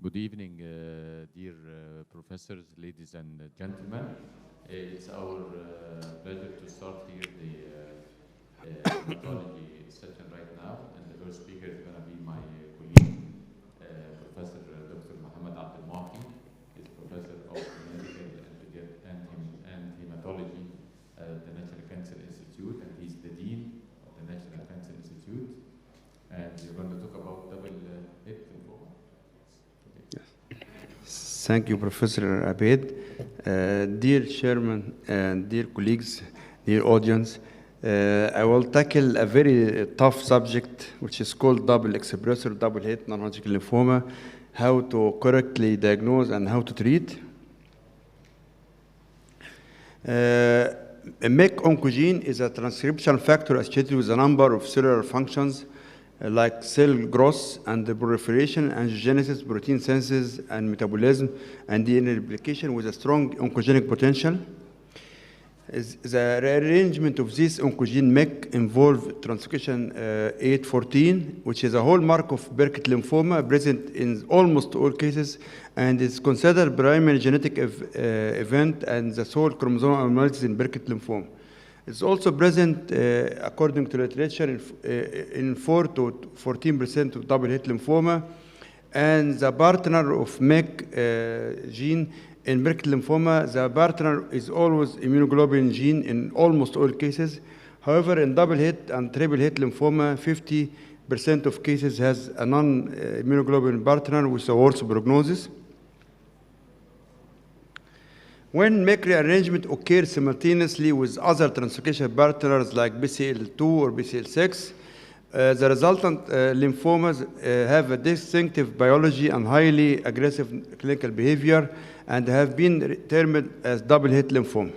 Good evening, dear professors, ladies and gentlemen. It's our pleasure to start here the hematology session right now, and the first speaker is going to be my colleague, Professor Dr. Mohammed Abdelmahi. He's Professor of Medical and Hematology at the National Cancer Institute, and he's the Dean of the National Cancer Institute. And you're going to talk about double-hit lymphoma. Thank you, Professor Abed. Dear Chairman and dear colleagues, dear audience, I will tackle a very tough subject, which is called double expressor, double-hit non-Hodgkin lymphoma, how to correctly diagnose and how to treat. MEK oncogene is a transcription factor associated with a number of cellular functions like cell growth and proliferation, angiogenesis, protein synthesis, and metabolism, and DNA replication with a strong oncogenic potential. The rearrangement of this oncogene MEK involves translocation 814, which is a hallmark of Burkitt lymphoma present in almost all cases, and is considered primary genetic event and the sole chromosomal abnormality in Burkitt lymphoma. It's also present, according to literature, in 4 to 14% of double-hit lymphoma, and the partner of MEK gene in Burkitt lymphoma, the partner is always immunoglobulin gene in almost all cases. However, in double-hit and triple-hit lymphoma, 50% of cases has a non-immunoglobulin partner with a worse prognosis. When MEK rearrangement occurs simultaneously with other translocation partners like BCL2 or BCL6, the resultant lymphomas have a distinctive biology and highly aggressive clinical behavior and have been termed as double-hit lymphoma.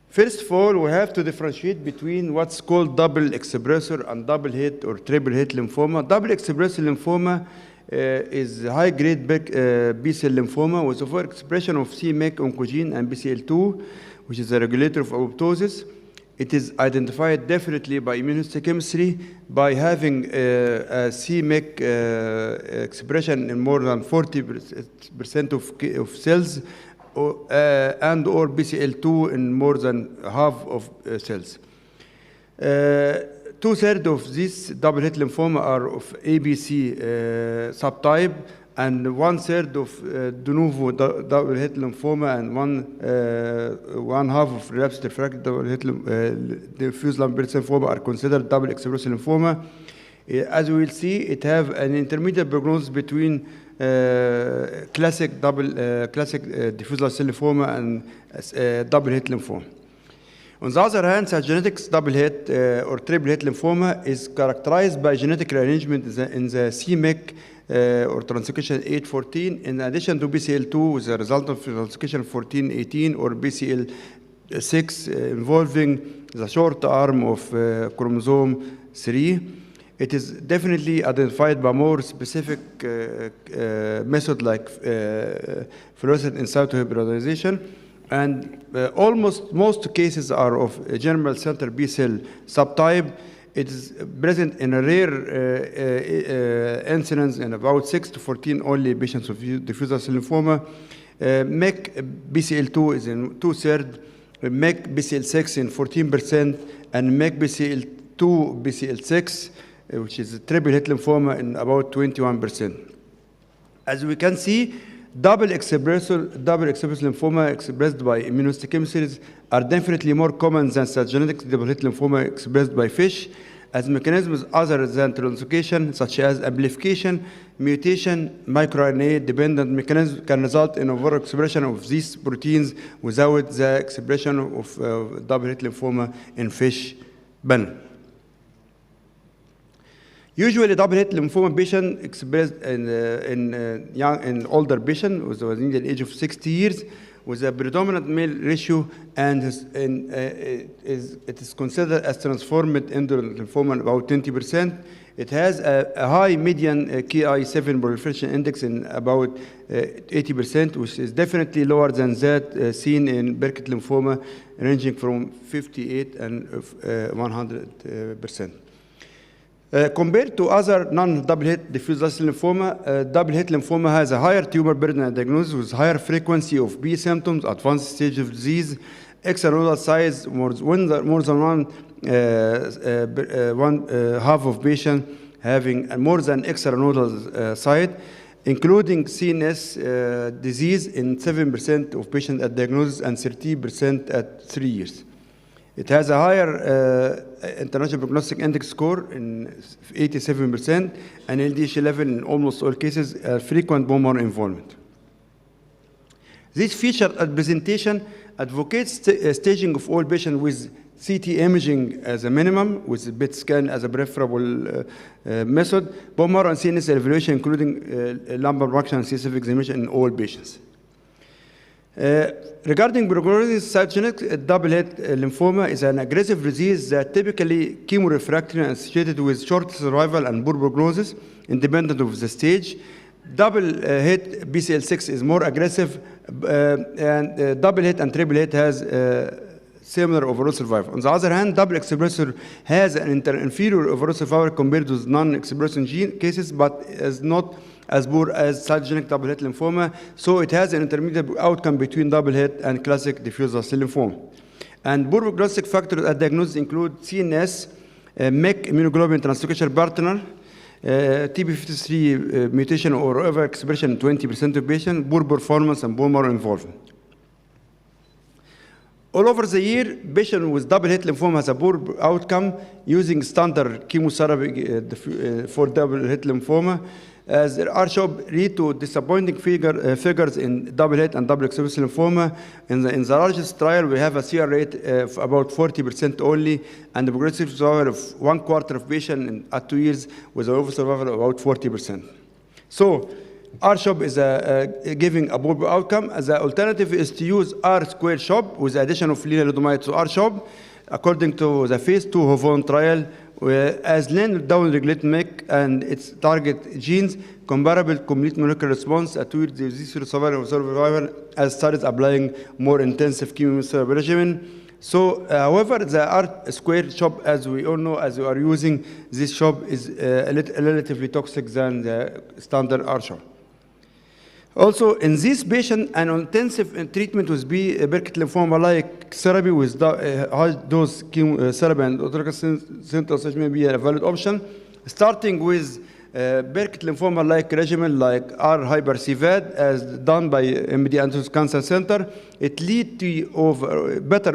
First of all, we have to differentiate between what's called double expressor and double-hit or triple-hit lymphoma. Double expressor lymphoma is high-grade B-cell lymphoma with overexpression of c-MEK oncogene and BCL2, which is a regulator of apoptosis. It is identified definitely by immunohistochemistry by having a c-MEK expression in more than 40% of cells and or BCL2 in more than half of cells. Two-thirds of this double-hit lymphoma are of ABC subtype, and one-third of de novo double-hit lymphoma, and one half of relapsed refractory double-hit diffuse large B-cell lymphoma are considered double expressor lymphoma. As we will see, it have an intermediate prognosis between classic diffuse large cell lymphoma and double-hit lymphoma. On the other hand, the genetics double-hit or triple-hit lymphoma is characterized by genetic rearrangement in the c-MEK or translocation 814, in addition to BCL2 with a resultant translocation 1418 or BCL6 involving the short arm of chromosome 3. It is definitely identified by more specific method like fluorescent in situ hybridization. And most cases are of germinal center B-cell subtype. It is present in a rare incidence in about 6 to 14 only patients of diffuse large cell lymphoma. MEK BCL2 is in 2/3, MEK BCL6 in 14%, and MEK BCL2 BCL6, which is a triple-hit lymphoma, in about 21%. As we can see, double expressor lymphoma expressed by immunohistochemistries are definitely more common than the genetic double-hit lymphoma expressed by FISH, as mechanisms other than translocation, such as amplification, mutation, microRNA-dependent mechanisms can result in overexpression of these proteins without the expression of double-hit lymphoma in FISH panel. Usually, double-hit lymphoma patient expressed in older patient within the age of 60 years with a predominant male ratio, and it is considered as transformed indolent lymphoma about 20%. It has a high median Ki-7 proliferation index in about 80%, which is definitely lower than that seen in Burkitt lymphoma, ranging from 58 and 100%. Compared to other non-double hit diffuse large cell lymphoma, double hit lymphoma has a higher tumor burden and diagnosis with higher frequency of B symptoms, advanced stage of disease, extranodal size, more than one half of patients having more than extranodal site, including CNS disease in 7% of patients at diagnosis and 30% at 3 years. It has a higher international prognostic index score in 87% and LDH level in almost all cases, frequent bone marrow involvement. This feature at presentation advocates staging of all patients with CT imaging as a minimum, with PET scan as a preferable method, bone marrow and CNS evaluation, including lumbar puncture and CSF examination in all patients. Regarding prognosis, cytogenetic double-hit lymphoma is an aggressive disease that typically chemorefractory and associated with short survival and poor prognosis, independent of the stage. Double-hit BCL6 is more aggressive, and double-hit and triple-hit has similar overall survival. On the other hand, double expressor has an inferior overall survival compared with non-expressing gene cases, but is not as poor as cytogenetic double-hit lymphoma, so it has an intermediate outcome between double-hit and classic diffuse large cell lymphoma. And poor prognostic factors at diagnosis include CNS, MEK, immunoglobulin translocation partner, TP53 mutation or overexpression in 20% of patients, poor performance, and bone marrow involvement. All over the year, patients with double-hit lymphoma has a poor outcome using standard chemotherapy for double-hit lymphoma, as their R-CHOP lead to disappointing figures in double-hit and double-expressed lymphoma. In the largest trial, we have a CR rate of about 40% only, and the progressive survival of 1/4 of patients at 2 years with an overall survival of about 40%. So, R-CHOP is giving a poor outcome. As an alternative is to use R-squared CHOP with the addition of lenalidomide to R-CHOP, according to the phase 2 HOVON trial, as len down-regulate MEK and its target genes, comparable complete molecular response at 2 years disease-free survival as studies applying more intensive chemotherapy regimen. So, however, the R-squared CHOP, as we all know, as we are using this CHOP, is relatively toxic than the standard R-CHOP. Also, in this patient, an intensive treatment with Burkitt lymphoma-like therapy with high-dose chemotherapy and autologous stem cell may be a valid option, starting with Burkitt lymphoma-like regimen like R-hyper-CVAD, as done by MD Anderson Cancer Center. It leads to better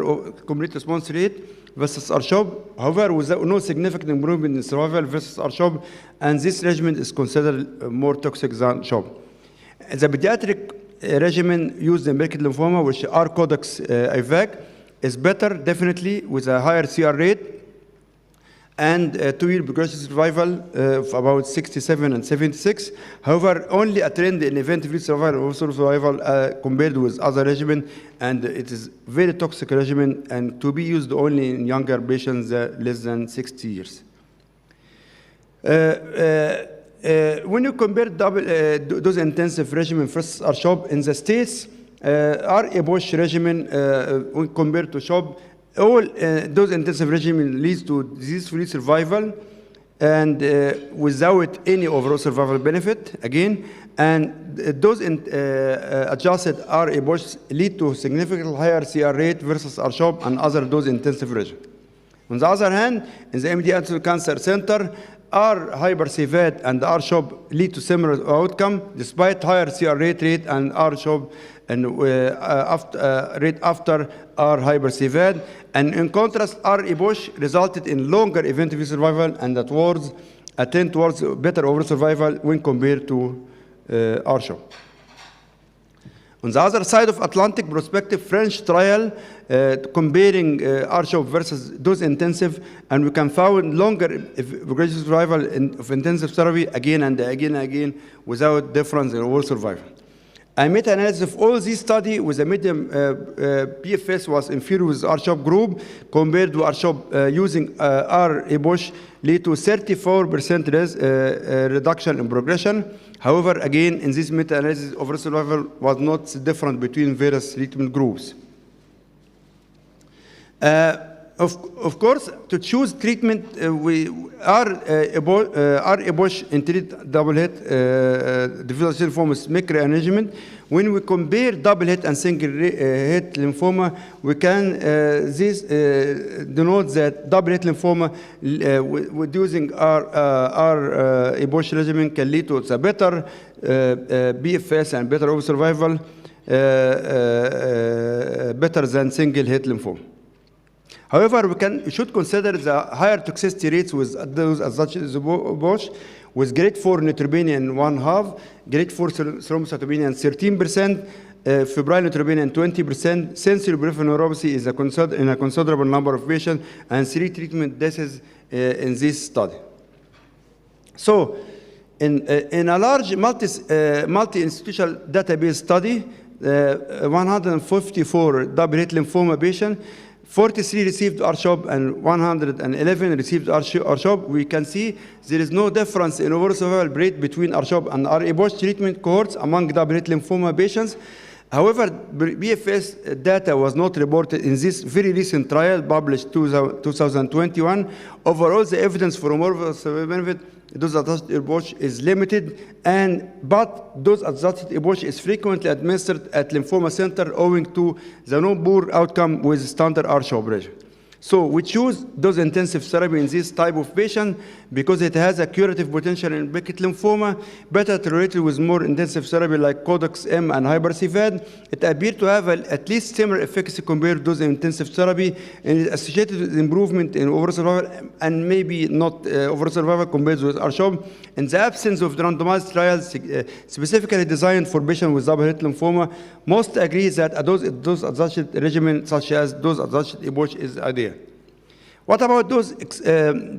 complete response rate versus R-CHOP, however, without no significant improvement in survival versus R-CHOP, and this regimen is considered more toxic than CHOP. The pediatric regimen used in Burkitt lymphoma, which R-Codex IVAC, is better, definitely, with a higher CR rate and 2-year progressive survival of about 67 and 76. However, only a trend in event-free survival or survival compared with other regimen, and it is very toxic regimen and to be used only in younger patients less than 60 years. When you compare dose intensive regimen versus R-CHOP in the States, R-Bush regimen when compared to CHOP, all dose intensive regimen leads to disease-free survival and without any overall survival benefit again, and those adjusted R-Bush lead to significantly higher CR rate versus R-CHOP and other dose intensive regimen. On the other hand, in the MD Anderson Cancer Center, R-hyper-CVAD and R-CHOP lead to similar outcome despite higher CR rate and R-CHOP and rate after R-hyper-CVAD. And in contrast, R-Bush resulted in longer event-free survival and towards a trend towards better overall survival when compared to R-CHOP. On the other side of Atlantic, prospective French trial comparing R-CHOP versus dose intensive, and we can find longer progressive survival of intensive therapy again and again and again without difference in overall survival. A meta-analysis of all these studies with a median PFS was inferior with R-CHOP group compared to R-CHOP using R-Bush lead to 34% reduction in progression. However, again, in this meta-analysis, overall survival was not different between various treatment groups. Of course, to choose treatment, we are Bush in treat double hit diffuse lymphoma microarrangement. When we compare double hit and single hit lymphoma, we can this denote that double hit lymphoma with using our Bush regimen can lead to a better BFS and better overall survival, better than single hit lymphoma. However, we should consider the higher toxicity rates with those such as Bosch, with grade 4 neutropenia in 1/2, grade 4 thrombocytopenia in 13%, febrile neutropenia in 20%, sensory peripheral neuropathy is in a considerable number of patients, and 3 treatment deaths in this study. So, in a large multi-institutional database study, 154 double hit lymphoma patients, 43 received R-CHOP and 111 received R-CHOP. We can see there is no difference in overall survival rate between R-CHOP and R-Bush treatment cohorts among double-hit lymphoma patients. However, BFS data was not reported in this very recent trial published 2021. Overall, the evidence for overall survival benefit dose adjusted R-Bush is limited, but dose adjusted R-Bush is frequently administered at lymphoma center owing to the no poor outcome with standard R-CHOP regimen. So we choose dose intensive therapy in this type of patient because it has a curative potential in Burkitt lymphoma, better tolerated with more intensive therapy like Codex-M and Hyper-CVAD. It appeared to have at least similar efficacy compared to dose intensive therapy, and is associated with improvement in overall survival and maybe not overall survival compared with R-CHOP. In the absence of randomized trials specifically designed for patients with double-hit lymphoma, most agree that a dose adjusted regimen such as dose adjusted R-Bush is ideal. What about those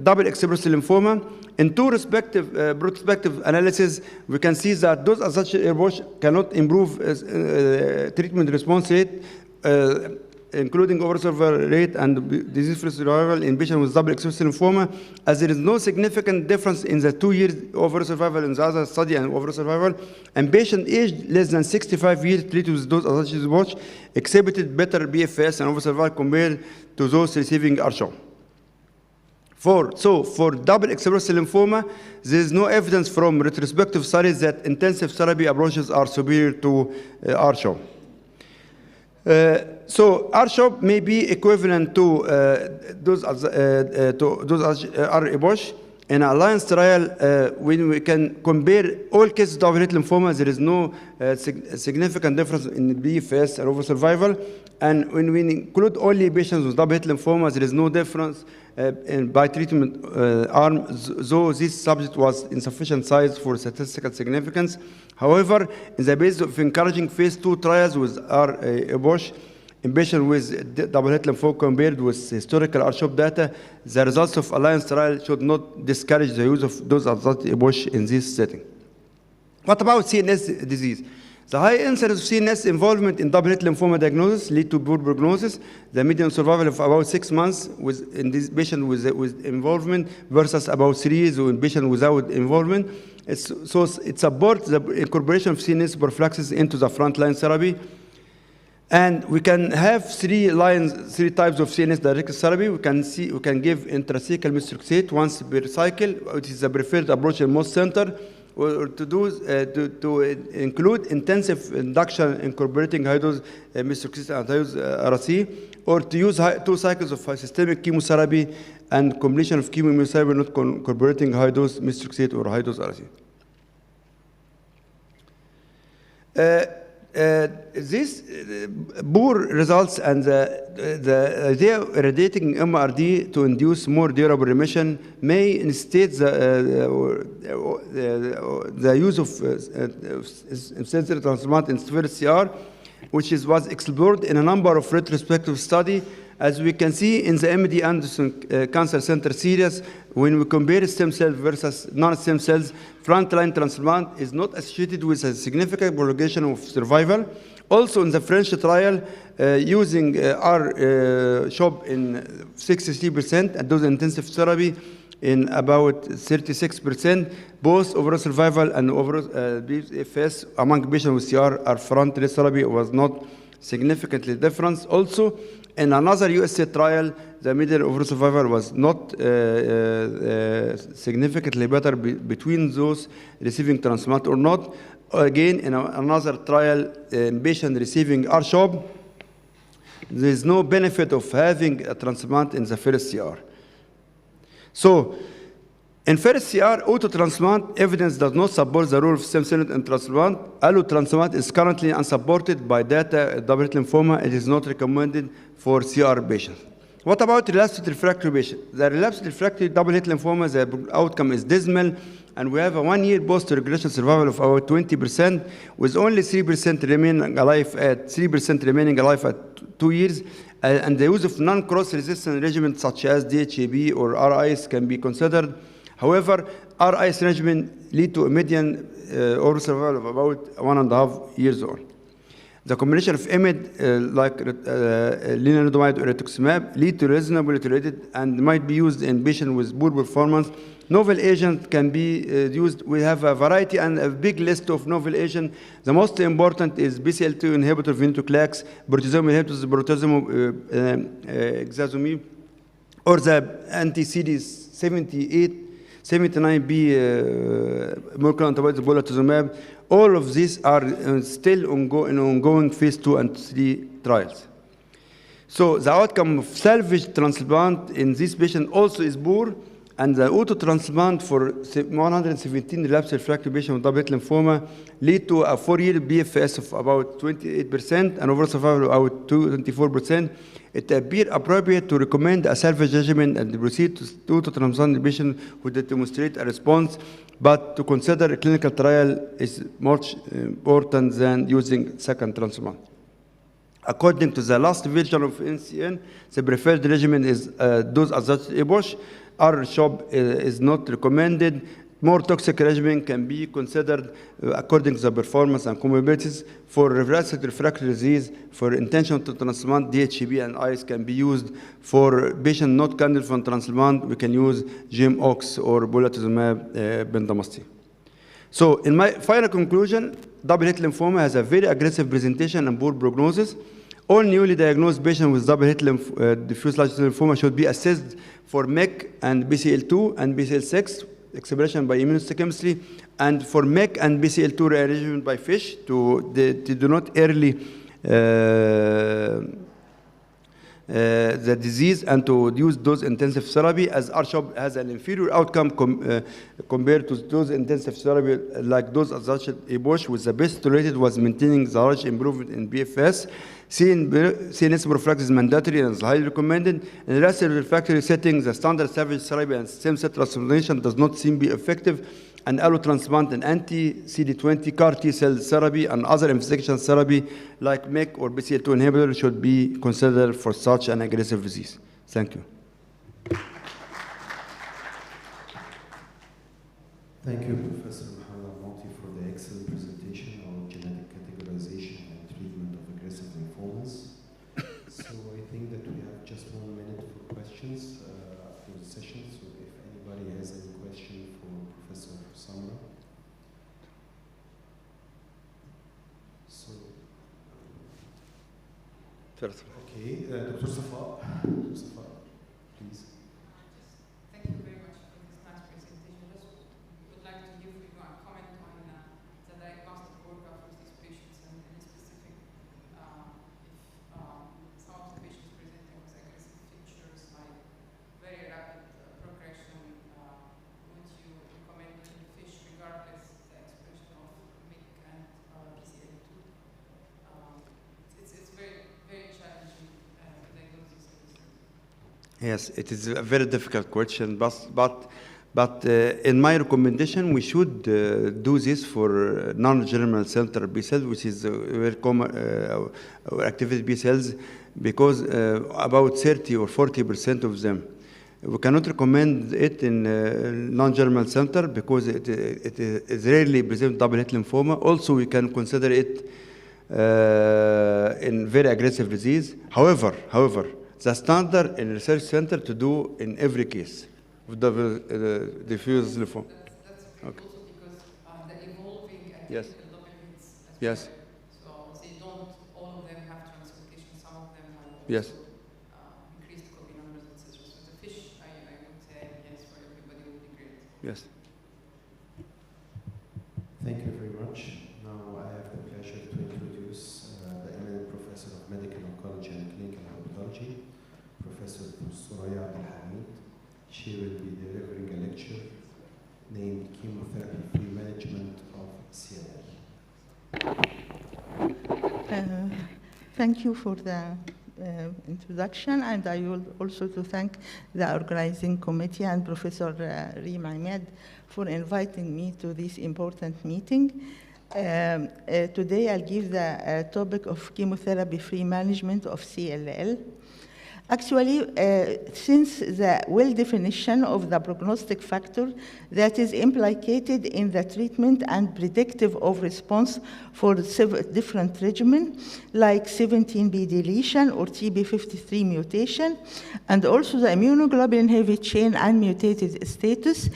double expressive lymphoma? In two prospective analyses, we can see that dose adjusted R-Bush cannot improve treatment response rate, including overall survival rate and disease-free survival in patients with double expressive lymphoma, as there is no significant difference in the 2 years overall survival in the other study and overall survival, and patients aged less than 65 years treated with dose adjusted R-Bush exhibited better BFS and overall survival compared to those receiving R-CHOP. For double expressive lymphoma, there is no evidence from retrospective studies that intensive therapy approaches are superior to R-CHOP. So R-CHOP may be equivalent to those R-Bush. In an alliance trial, when we can compare all cases of double-hit lymphoma, there is no significant difference in BFS and overall survival. And when we include only patients with double-hit lymphoma, there is no difference by treatment arm, though this subject was insufficient size for statistical significance. However, in the basis of encouraging phase 2 trials with R-Bush, in patients with double-hit lymphoma compared with historical R-CHOP data, the results of alliance trial should not discourage the use of dose adjusted R-Bush in this setting. What about CNS disease? The high incidence of CNS involvement in double-hit lymphoma diagnosis lead to poor prognosis. The median survival of about 6 months in this patient with involvement versus about 3 years in patient without involvement. So it supports the incorporation of CNS prophylaxis into the frontline therapy. And we can have 3 types of CNS directed therapy. We can give intrathecal methotrexate once per cycle, which is the preferred approach in most centers, or to include intensive induction incorporating high-dose methotrexate and high-dose RC, or to use 2 cycles of systemic chemotherapy and combination of chemotherapy not incorporating high-dose methotrexate or high-dose RC. These poor results and the idea of irradiating MRD to induce more durable remission may instate the use of sensory transplant in severe CR, which was explored in a number of retrospective studies. As we can see in the MD Anderson Cancer Center series, when we compare stem cells versus non-stem cells, frontline transplant is not associated with a significant prolongation of survival. Also in the French trial, using R-CHOP in 63% and dose intensive therapy in about 36%, both overall survival and overall BFS among patients with CR or frontline therapy was not significantly different. Also, in another USA trial, the median overall survival was not significantly better between those receiving transplant or not. Again, in another trial, in patients receiving R-CHOP, there is no benefit of having a transplant in the first CR. So, in first CR, auto-transplant evidence does not support the role of stem cell in transplant. Allo-transplant is currently unsupported by data double-hit lymphoma. It is not recommended for CR patients. What about relapsed refractory patients? The relapsed refractory double-hit lymphoma, the outcome is dismal, and we have a 1-year post-regression survival of about 20%, with only 3% remaining alive at 2 years. And the use of non-cross-resistant regimens such as DHAB or RIs can be considered. However, RIs regimen lead to a median overall survival of about 1.5 years old. The combination of IMiD, like lenalidomide or rituximab, lead to reasonably tolerated and might be used in patients with poor performance. Novel agents can be used. We have a variety and a big list of novel agents. The most important is BCL2 inhibitor, venetoclax, proteasome inhibitors, ixazomib, or the anti-CD78, 79B molecular antibodies, bolotuzumab. All of these are still in ongoing phase 2 and 3 trials. So the outcome of salvage transplant in this patient also is poor, and the auto-transplant for 117 relapsed refractory patients with double-hit lymphoma lead to a 4-year BFS of about 28% and overall survival of about 24%. It appears appropriate to recommend a salvage regimen and proceed to auto-transplant patient who demonstrate a response, but to consider a clinical trial is much important than using second transplant. According to the last version of NCN, the preferred regimen is dose adjusted EBOSH. R-CHOP is not recommended. More toxic regimen can be considered according to the performance and comorbidities. For relapsed refractory disease, for intention to transplant, DHB and ICE can be used. For patients not candidate for transplant, we can use GEM-OX or bolotuzumab bendamustine. So in my final conclusion, double-hit lymphoma has a very aggressive presentation and poor prognosis. All newly diagnosed patients with double-hit diffuse large lymphoma should be assessed for MEK and BCL2 and BCL6 expression by immunohistochemistry, and for MEK and BCL2 rearrangement by FISH to do not early the disease and to use dose-intensive therapy, as R-CHOP has an inferior outcome compared to dose-intensive therapy like dose-adjusted EBOSH, with the best tolerated was maintaining the large improvement in BFS. CNS prophylaxis is mandatory and is highly recommended. In the relapsed refractory setting, the standard salvage therapy and stem cell transplantation does not seem to be effective, and allotransplant and anti-CD20 CAR T-cell therapy and other investigational therapy like MEK or BCL2 inhibitor should be considered for such an aggressive disease. Thank you. Thank you, Professor Mohammed Al-Mouti, for the excellent presentation on genetic categorization and treatment of aggressive lymphomas. So I think that we have just 1 minute for questions after the session. So if anybody has any question for Professor Samra. So, okay, Dr. Safa, please. Thank you very much for this nice presentation. Just would like to give you a comment on the diagnostic workup with these patients, and in specific, if some of the patients presenting with aggressive features like very rapid progression, would you recommend doing FISH regardless the expression of MYC and BCL2? It's very, very challenging to diagnose this. Yes, it is a very difficult question, but in my recommendation, we should do this for non-germinal cell B cells, which is very common activated B cells, because about 30 or 40% of them. We cannot recommend it in non-germinal center because it is rarely present double-hit lymphoma. Also, we can consider it in very aggressive disease. However, the standard in research center to do in every case with diffuse lymphoma. That's okay. Also because the evolving Yes. double hits as Yes. well. So they don't all of them have transplantation, some of them have Yes. Yes. Thank you very much. Now I have the pleasure to introduce the eminent professor of medical oncology and clinical hematology, Professor Soraya Abdelhamid. She will be delivering a lecture named Chemotherapy-Free Management of CLL. Thank you for the introduction, and I would also to thank the organizing committee and Professor Reem Ahmed for inviting me to this important meeting. Today I'll give the topic of chemotherapy-free management of CLL. Actually, since the well definition of the prognostic factor that is implicated in the treatment and predictive of response for different regimen, like 17B deletion or TP53 mutation, and also the immunoglobulin heavy chain and mutated status,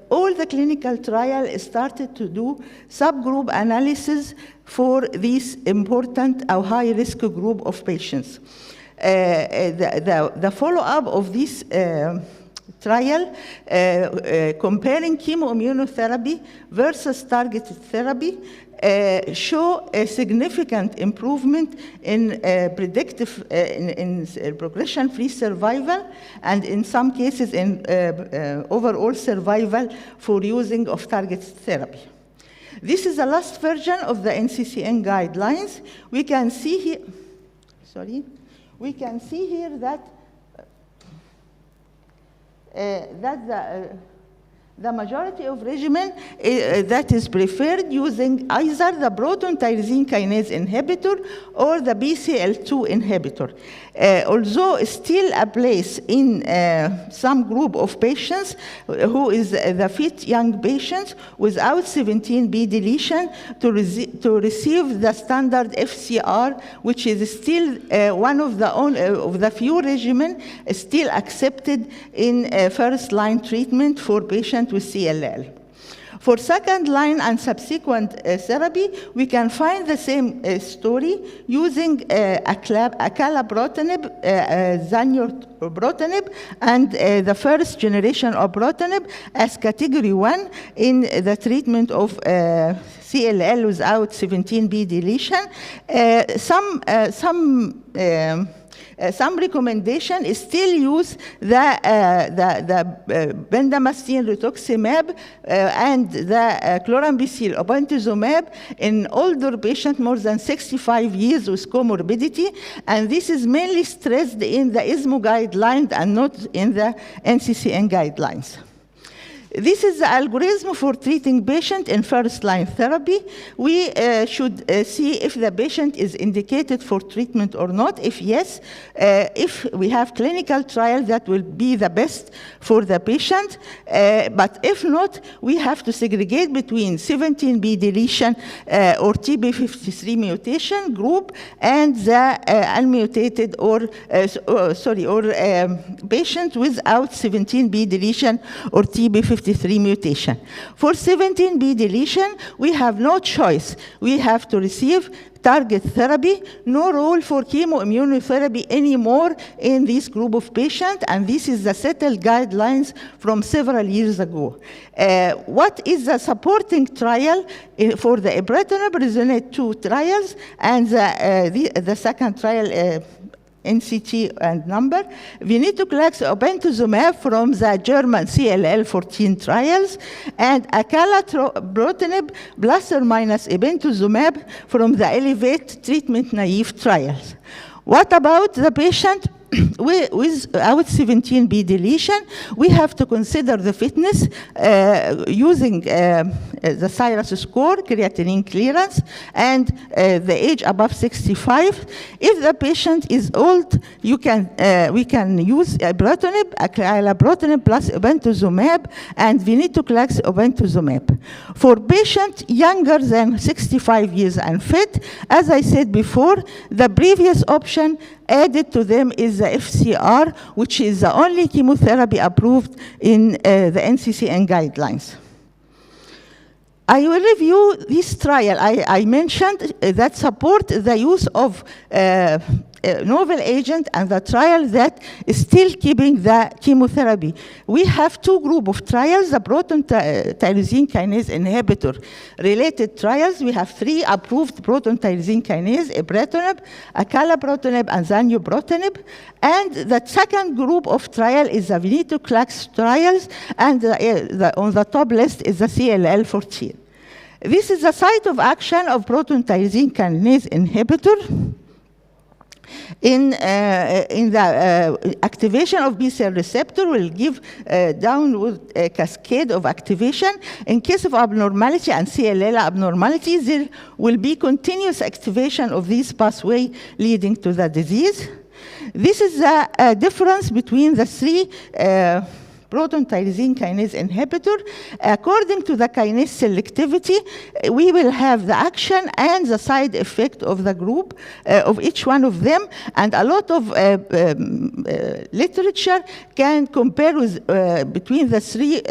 all the clinical trial started to do subgroup analysis for this important or high-risk group of patients. The follow-up of this trial comparing chemoimmunotherapy versus targeted therapy show a significant improvement in predictive, in progression-free survival, and in some cases in overall survival for using of targeted therapy. This is the last version of the NCCN guidelines. We can see here, we can see here that the majority of regimen that is preferred using either the proton tyrosine kinase inhibitor or the BCL2 inhibitor. Although still a place in some group of patients who is the fit young patients without 17B deletion to receive the standard FCR, which is still one of the few regimen still accepted in first-line treatment for patients with CLL. For second line and subsequent therapy, we can find the same story using acalabrutinib, zanubrutinib, and the first generation of brutinib as category 1 in the treatment of CLL without 17B deletion. Some recommendation is still use the bendamustine rituximab and the chlorambucil obinutuzumab in older patients more than 65 years with comorbidity, and this is mainly stressed in the ISMO guidelines and not in the NCCN guidelines. This is the algorithm for treating patient in first-line therapy. We should see if the patient is indicated for treatment or not. If yes, if we have clinical trial, that will be the best for the patient. But if not, we have to segregate between 17B deletion or TP53 mutation group and the unmutated or patient without 17B deletion or TP53 mutation. For 17B deletion, we have no choice. We have to receive target therapy, no role for chemoimmunotherapy anymore in this group of patients, and this is the settled guidelines from several years ago. What is the supporting trial for the ibrutinib resonate 2 trials and the second trial NCT and number, venetoclax obinutuzumab from the German CLL 14 trials, and acalabrutinib plus or minus obinutuzumab from the Elevate treatment naive trials. What about the patient without 17B deletion? We have to consider the fitness using the Cyrus score, creatinine clearance, and the age above 65. If the patient is old, we can use acalabrutinib plus obinutuzumab and venetoclax obinutuzumab. For patients younger than 65 years and fit, as I said before, the previous option added to them is the FCR, which is the only chemotherapy approved in the NCCN guidelines. I will review this trial I mentioned that support the use of novel agent and the trial that is still keeping the chemotherapy. We have two groups of trials, the proton tyrosine kinase inhibitor related trials. We have 3 approved proton tyrosine kinase, ibrutinib, acalabrutinib, and zanubrutinib. And the second group of trial is the venetoclax trials, and on the top list is the CLL14. This is the site of action of proton tyrosine kinase inhibitor. In the activation of B-cell receptor will give downward cascade of activation. In case of abnormality and CLL abnormalities, there will be continuous activation of this pathway leading to the disease. This is the difference between the 3 proton tyrosine kinase inhibitor. According to the kinase selectivity, we will have the action and the side effect of the group, of each one of them, and a lot of literature can compare with, between the 3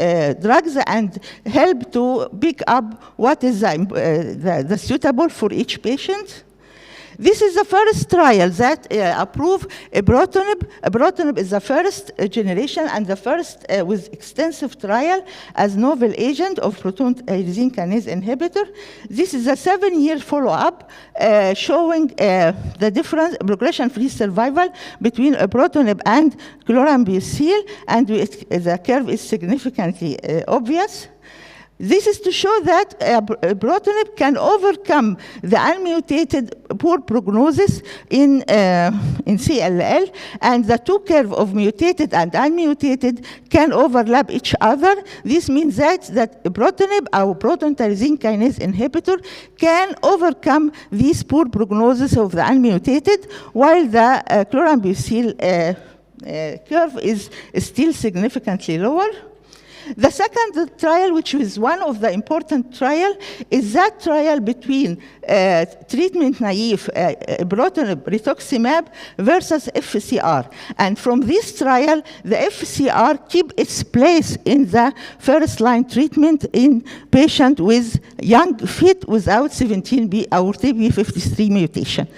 drugs and help to pick up what is the suitable for each patient. This is the first trial that approve ibrutinib. Ibrutinib is the first generation and the first with extensive trial as novel agent of proton tyrosine kinase inhibitor. This is a 7-year follow-up showing the difference, progression-free survival between ibrutinib and chlorambucil, and the curve is significantly obvious. This is to show that ibrutinib can overcome the unmutated poor prognosis in CLL, and the 2 curves of mutated and unmutated can overlap each other. This means that ibrutinib, our proton tyrosine kinase inhibitor, can overcome this poor prognosis of the unmutated, while the chlorambucil curve is still significantly lower. The second trial, which is one of the important trial, is that trial between treatment-naive ibrutinib rituximab versus FCR. And from this trial, the FCR keep its place in the first-line treatment in patient with young fit without 17B or TP53 mutation.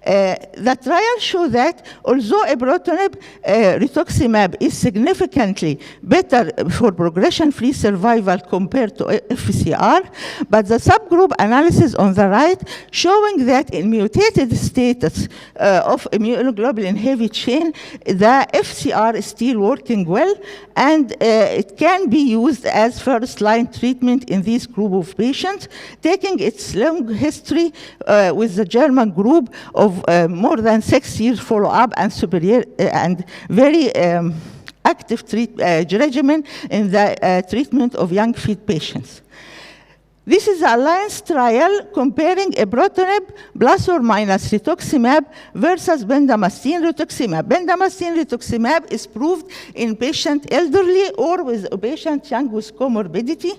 The trial show that although ibrutinib rituximab is significantly better for progression-free survival compared to FCR, but the subgroup analysis on the right showing that in mutated status of immunoglobulin heavy chain, the FCR is still working well, and it can be used as first-line treatment in this group of patients, taking its long history with the German group of more than 6 years follow-up and superior and very active regimen in the treatment of young fit patients. This is the alliance trial comparing ibrutinib plus or minus rituximab versus bendamustine rituximab. Bendamustine rituximab is proved in patient elderly or with a patient young with comorbidity.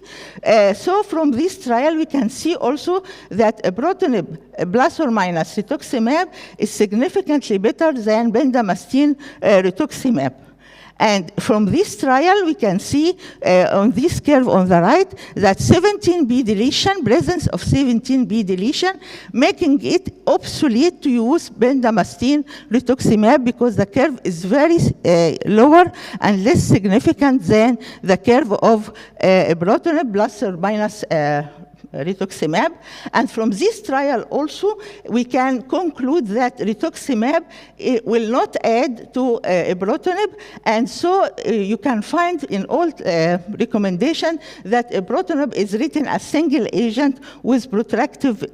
So from this trial, we can see also that ibrutinib plus or minus rituximab is significantly better than bendamustine rituximab. And from this trial, we can see on this curve on the right that 17B deletion, presence of 17B deletion, making it obsolete to use bendamustine rituximab because the curve is very lower and less significant than the curve of ibrutinib plus or minus rituximab. And from this trial also, we can conclude that rituximab will not add to ibrutinib, and so you can find in all recommendation that ibrutinib is written as single agent with protracted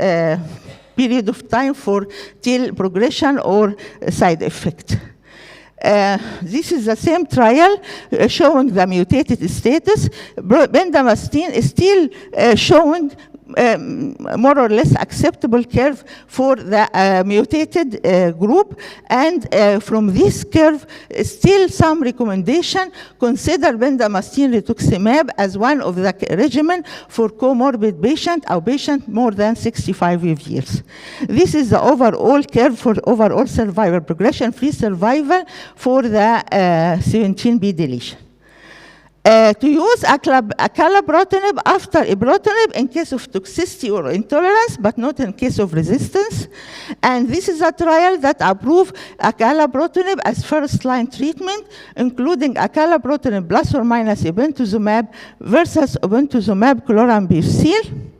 period of time for till progression or side effect. This is the same trial showing the mutated status. Bendamustine is still showing more or less acceptable curve for the mutated group, and from this curve, still some recommendation, consider bendamustine rituximab as one of the regimen for comorbid patient or patient more than 65 years. This is the overall curve for overall survival, progression-free survival for the 17B deletion. To use acalabrutinib after ibrutinib in case of toxicity or intolerance, but not in case of resistance. And this is a trial that approved acalabrutinib as first-line treatment, including acalabrutinib plus or minus obinutuzumab versus obinutuzumab chlorambucil.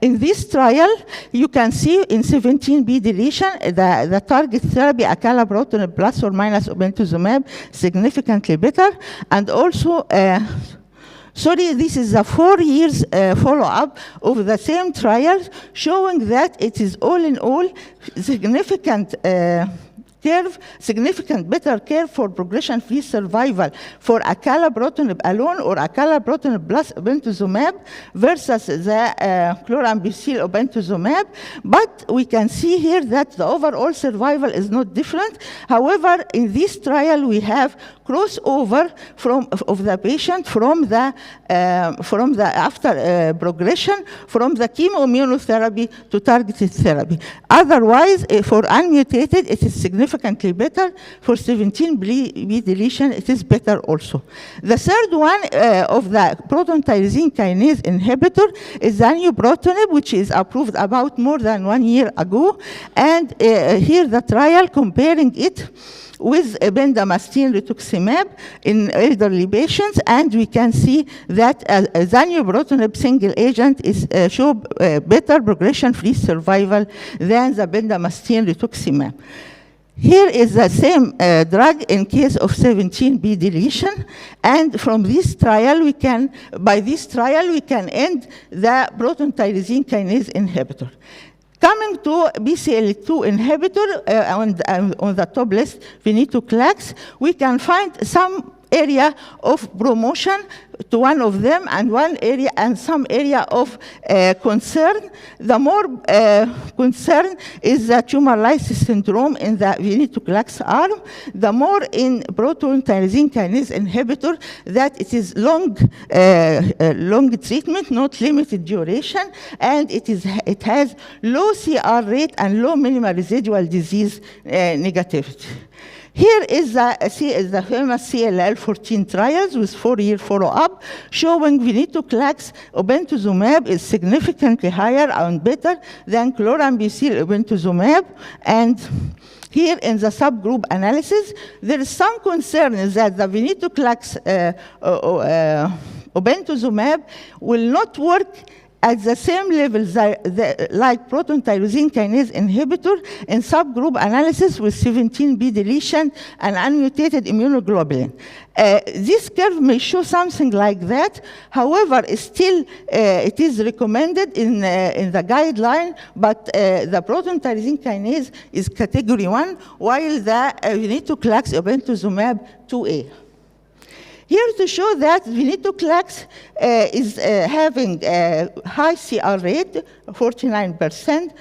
In this trial, you can see in 17B deletion, the target therapy acalabrutinib plus or minus obinutuzumab significantly better, and also, sorry, this is a 4 years follow-up of the same trials, showing that it is all in all significant significant better care for progression-free survival for acalabrutinib alone or acalabrutinib plus obinutuzumab versus the chlorambucil obinutuzumab. But we can see here that the overall survival is not different. However, in this trial, we have crossover of the patient from the after progression from the chemoimmunotherapy to targeted therapy. Otherwise, for unmutated, it is significantly better. For 17B deletion, it is better also. The third one of the proton tyrosine kinase inhibitor is zanubrutinib, which is approved about more than 1 year ago. And here the trial comparing it with bendamustine rituximab in elderly patients, and we can see that zanubrutinib single agent is show better progression-free survival than the bendamustine rituximab. Here is the same drug in case of 17B deletion, and from this trial by this trial we can end the proton tyrosine kinase inhibitor. Coming to BCL2 inhibitor, on the top list, venetoclax, we can find some area of promotion to one of them and one area and some area of concern. The more concern is the tumor lysis syndrome in the venetoclax arm. The more in proton tyrosine kinase inhibitor that it is long treatment, not limited duration, and it has low CR rate and low minimal residual disease negativity. Here is the famous CLL14 trials with 4-year follow-up, showing venetoclax obinutuzumab is significantly higher and better than chlorambucil obinutuzumab. And here in the subgroup analysis, there is some concern that the venetoclax obinutuzumab will not work at the same level like proton tyrosine kinase inhibitor in subgroup analysis with 17B deletion and unmutated immunoglobulin. This curve may show something like that. However, still it is recommended in the guideline, but the proton tyrosine kinase is category 1, while the venetoclax obinutuzumab 2A. Here to show that venetoclax is having a high CR rate, 49%,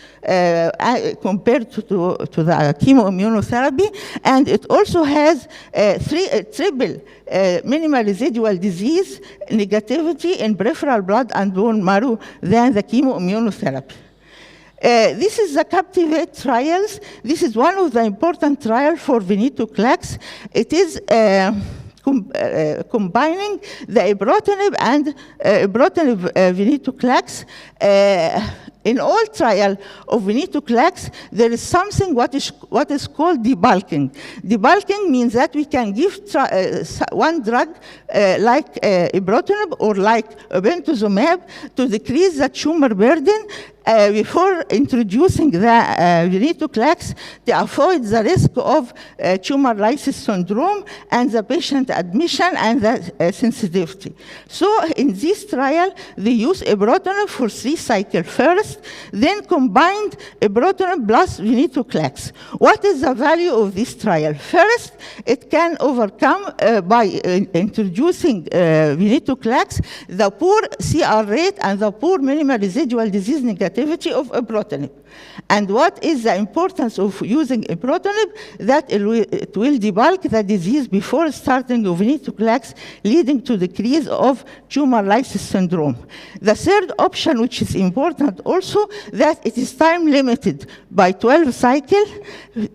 compared to the chemoimmunotherapy, and it also has triple minimal residual disease negativity in peripheral blood and bone marrow than the chemoimmunotherapy. This is the Captivate trials. This is one of the important trials for venetoclax. It is combining the ibrutinib and ibrutinib venetoclax. In all trial of venetoclax, there is something what is called debulking. Debulking means that we can give one drug like ibrutinib or like obinutuzumab to decrease the tumor burden before introducing the venetoclax to avoid the risk of tumor lysis syndrome and the patient admission and the sensitivity. So in this trial, they use ibrutinib for 3 cycles first, then combined ibrutinib plus venetoclax. What is the value of this trial? First, it can overcome by introducing venetoclax the poor CR rate and the poor minimal residual disease negativity activity of ibrutinib. And what is the importance of using ibrutinib? That it will debulk the disease before starting of venetoclax, leading to decrease of tumor lysis syndrome. The third option, which is important also, that it is time limited by 12 cycles.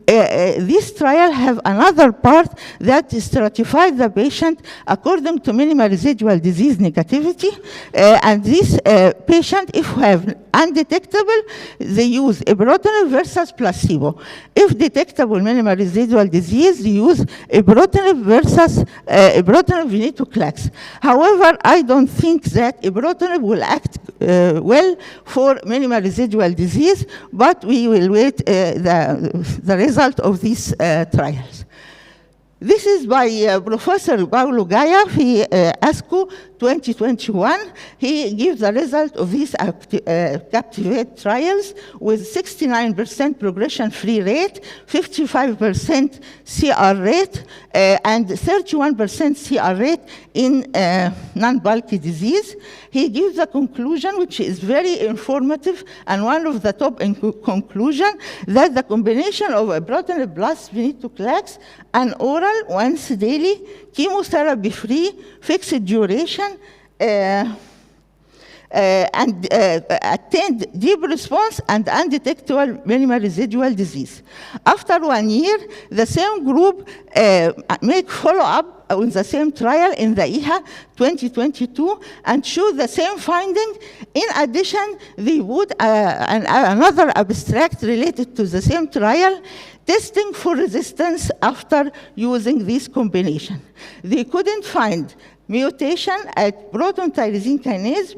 This trial have another part that stratified the patient according to minimal residual disease negativity, and this patient, if have undetectable, they use ibrutinib versus placebo. If detectable minimal residual disease, they use ibrutinib versus ibrutinib venetoclax. However, I don't think that ibrutinib will act well for minimal residual disease, but we will wait the result of these trials. This is by Professor Paulo Gaia, ASCO 2021. He gives the result of these Captivate trials with 69% progression-free rate, 55% CR rate, and 31% CR rate in non-bulky disease. He gives a conclusion which is very informative, and one of the top conclusion that the combination of ibrutinib plus venetoclax and oral once daily, chemotherapy-free, fixed duration, and attained deep response and undetectable minimal residual disease. After 1 year, the same group make follow-up on the same trial in the EHA 2022 and show the same finding. In addition, they would another abstract related to the same trial, testing for resistance after using this combination. They couldn't find mutation at proton tyrosine kinase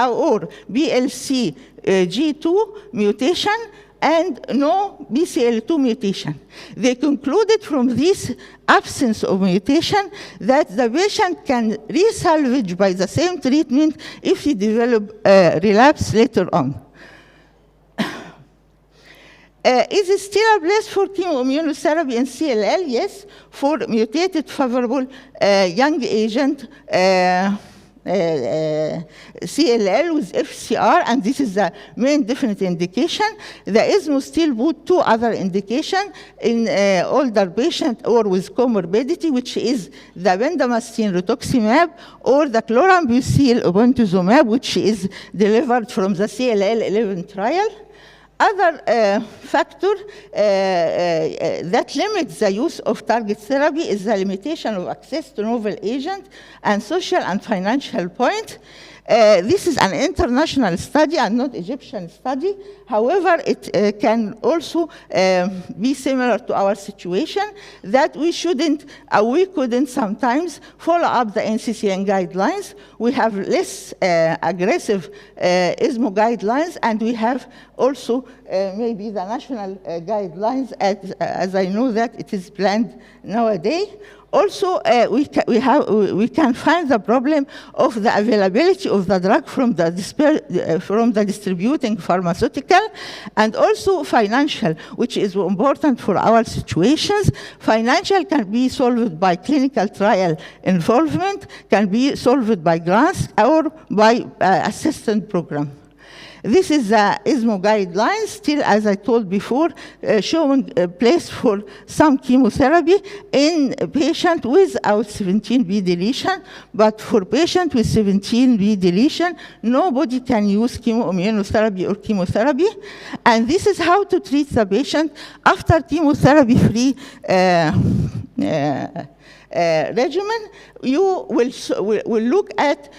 or BLC G2 mutation and no BCL2 mutation. They concluded from this absence of mutation that the patient can resalvage by the same treatment if he develop relapse later on. Is it still a place for chemoimmunotherapy in CLL? Yes, for mutated favorable young agent CLL with FCR, and this is the main definite indication. The ESMO still put 2 other indications in older patient or with comorbidity, which is the bendamustine rituximab or the chlorambucil obinutuzumab, which is delivered from the CLL-11 trial. Other factor that limits the use of target therapy is the limitation of access to novel agent and social and financial point. This is an international study and not Egyptian study. However, it can also be similar to our situation that we couldn't sometimes follow up the NCCN guidelines. We have less aggressive ESMO guidelines, and we have also maybe the national guidelines as I know that it is planned nowadays. Also, we can find the problem of the availability of the drug from the distributing pharmaceutical, and also financial, which is important for our situations. Financial can be solved by clinical trial involvement, can be solved by grants or by assistance program. This is the ESMO guidelines, still, as I told before, showing a place for some chemotherapy in a patient without 17B deletion, but for patient with 17B deletion, nobody can use chemoimmunotherapy or chemotherapy. And this is how to treat the patient after chemotherapy-free regimen. You will look at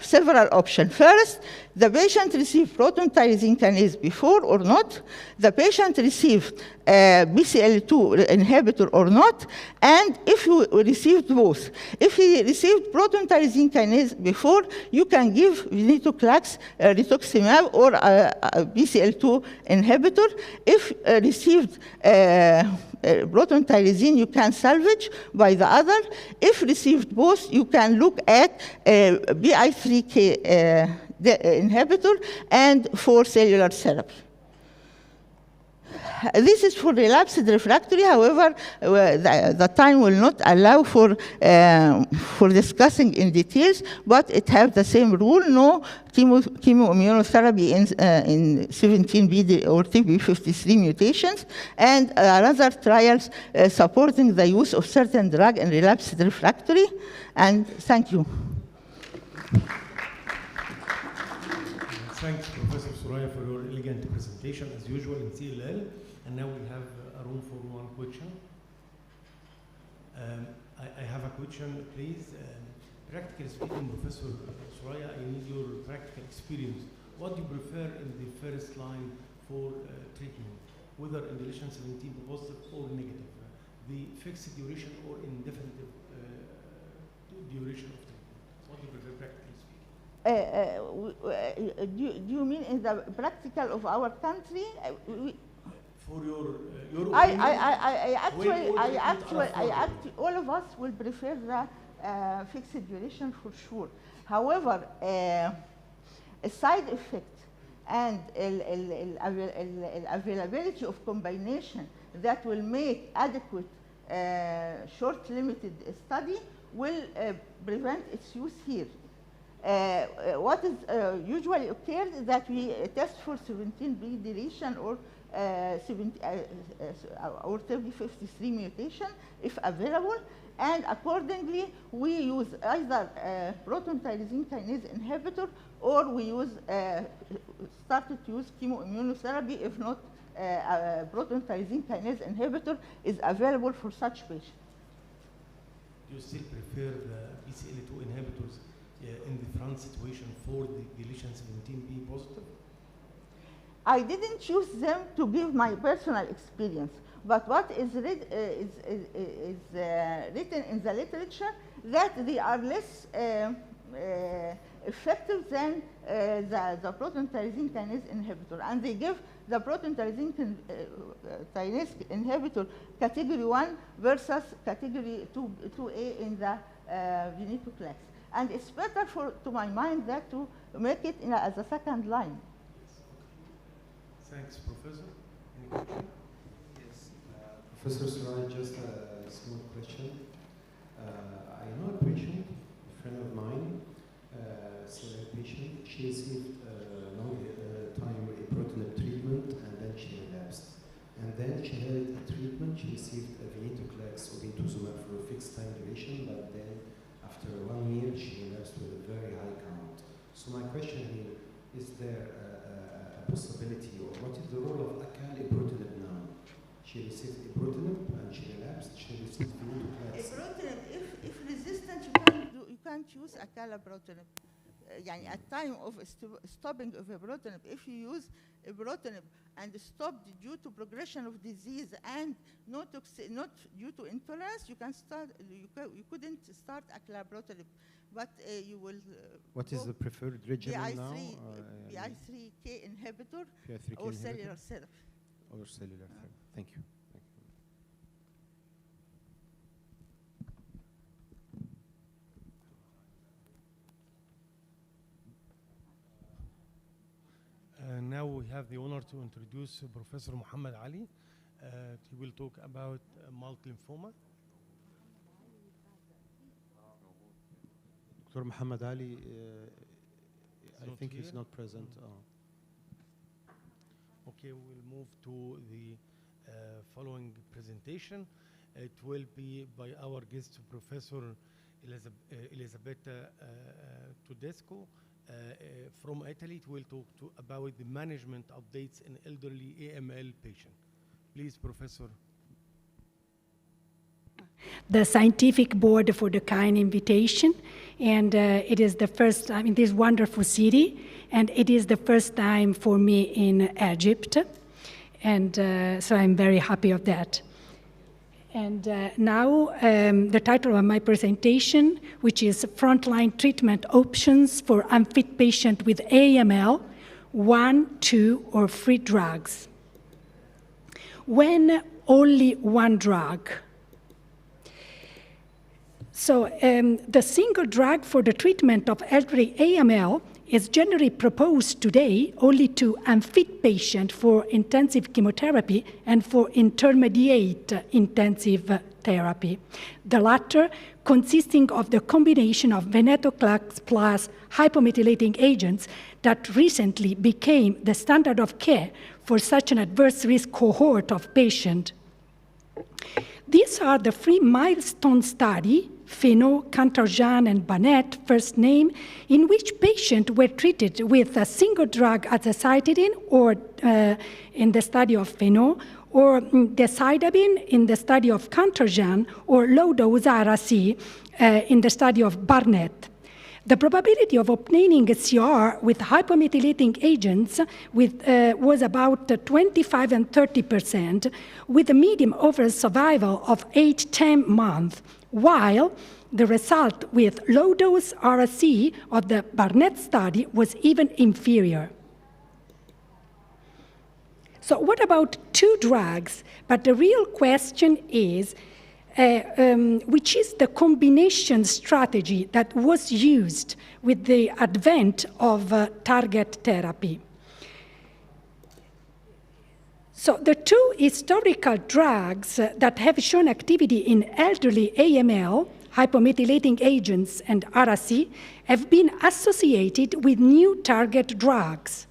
several options. First, the patient received proton tyrosine kinase before or not. The patient received BCL2 inhibitor or not. And if you received both. If he received proton tyrosine kinase before, you can give venetoclax, rituximab, or BCL2 inhibitor. If received proton tyrosine, you can salvage by the other. If received both, you can look at BI3K inhibitor and for cellular therapy. This is for relapsed refractory. However, the time will not allow for discussing in details, but it has the same rule: no chemoimmunotherapy in 17B or TP53 mutations, and other trials supporting the use of certain drug in relapsed refractory. And thank you. Thanks, Professor Soraya, for your elegant presentation, as usual, in CLL. And now we have a room for one question. I have a question, please. Practically speaking, Professor Soraya, I need your practical experience. What do you prefer in the first line for treatment, whether in deletion 17 positive or negative? The fixed duration or indefinite duration of treatment? What do you prefer, practically speaking? Do you mean in the practical of our country? For your opinion, all of us will prefer the fixed duration for sure. However, a side effect and availability of combination that will make adequate short limited study will prevent its use here. What is usually occurs is that we test for 17B deletion or TP53 mutation if available, and accordingly we use either proton tyrosine kinase inhibitor, or we use started to use chemoimmunotherapy if not proton tyrosine kinase inhibitor is available for such patients. Do you still prefer the BCL2 inhibitors in the front situation for the deletion 17B positive? I didn't choose them to give my personal experience, but what is written in the literature that they are less effective than the proton tyrosine kinase inhibitor, and they give the proton tyrosine kinase inhibitor category 1 versus category 2A in the venetoclax. And it's better to my mind that to make it as a second line. Thanks, Professor. Any question? Yes, Professor Soraya, just a small question. I know a patient, a friend of mine, CLL patient. She received long time ibrutinib treatment, and then she relapsed. And then she had a treatment. She received a venetoclax obinutuzumab for a fixed time duration, but then after 1 year, she relapsed with a very high count. So my question here, is there a possibility, or what is the role of acalabrutinib now? She received ibrutinib and she relapsed. She received venetoclax. Ibrutinib, if resistant, you can't use acalabrutinib. At time of stopping of ibrutinib, if you use ibrutinib and stopped due to progression of disease and not due to intolerance, you can start. You couldn't start acalabrutinib, but you will. What is the preferred regimen now? PI3K inhibitor PI3K or inhibitor? cellular therapy. Or cellular therapy. Thank you. Now we have the honor to introduce Professor Muhammad Ali. He will talk about multiple lymphoma. Dr. Muhammad Ali, I think he's here? not present. Okay, we'll move to the following presentation. It will be by our guest, Professor Elisabetta Tedesco from Italy. It will talk about the management updates in elderly AML patients. Please, Professor. The scientific board for the kind invitation, and it is the first time in this wonderful city, and it is the first time for me in Egypt, and so I'm very happy of that. And now the title of my presentation, which is Frontline Treatment Options for Unfit Patient with AML, 1, 2, or 3 drugs. When only one drug. So the single drug for the treatment of elderly AML is generally proposed today only to unfit patients for intensive chemotherapy and for intermediate intensive therapy. The latter consisting of the combination of venetoclax plus hypomethylating agents that recently became the standard of care for such an adverse risk cohort of patients. These are the three milestone studies, Fenot, Cantarjan, and Barnett, first name, in which patients were treated with a single drug azacitidine, or in the study of Fenot, or decitabine in the study of Cantarjan, or low-dose Ara-C in the study of Barnett. The probability of obtaining a CR with hypomethylating agents was about 25 and 30%, with a median overall survival of 8-10 months, while the result with low-dose Ara-C of the Barnett study was even inferior. So what about two drugs? But the real question is, which is the combination strategy that was used with the advent of target therapy. So the two historical drugs that have shown activity in elderly AML, hypomethylating agents and Ara-C, have been associated with new target drugs.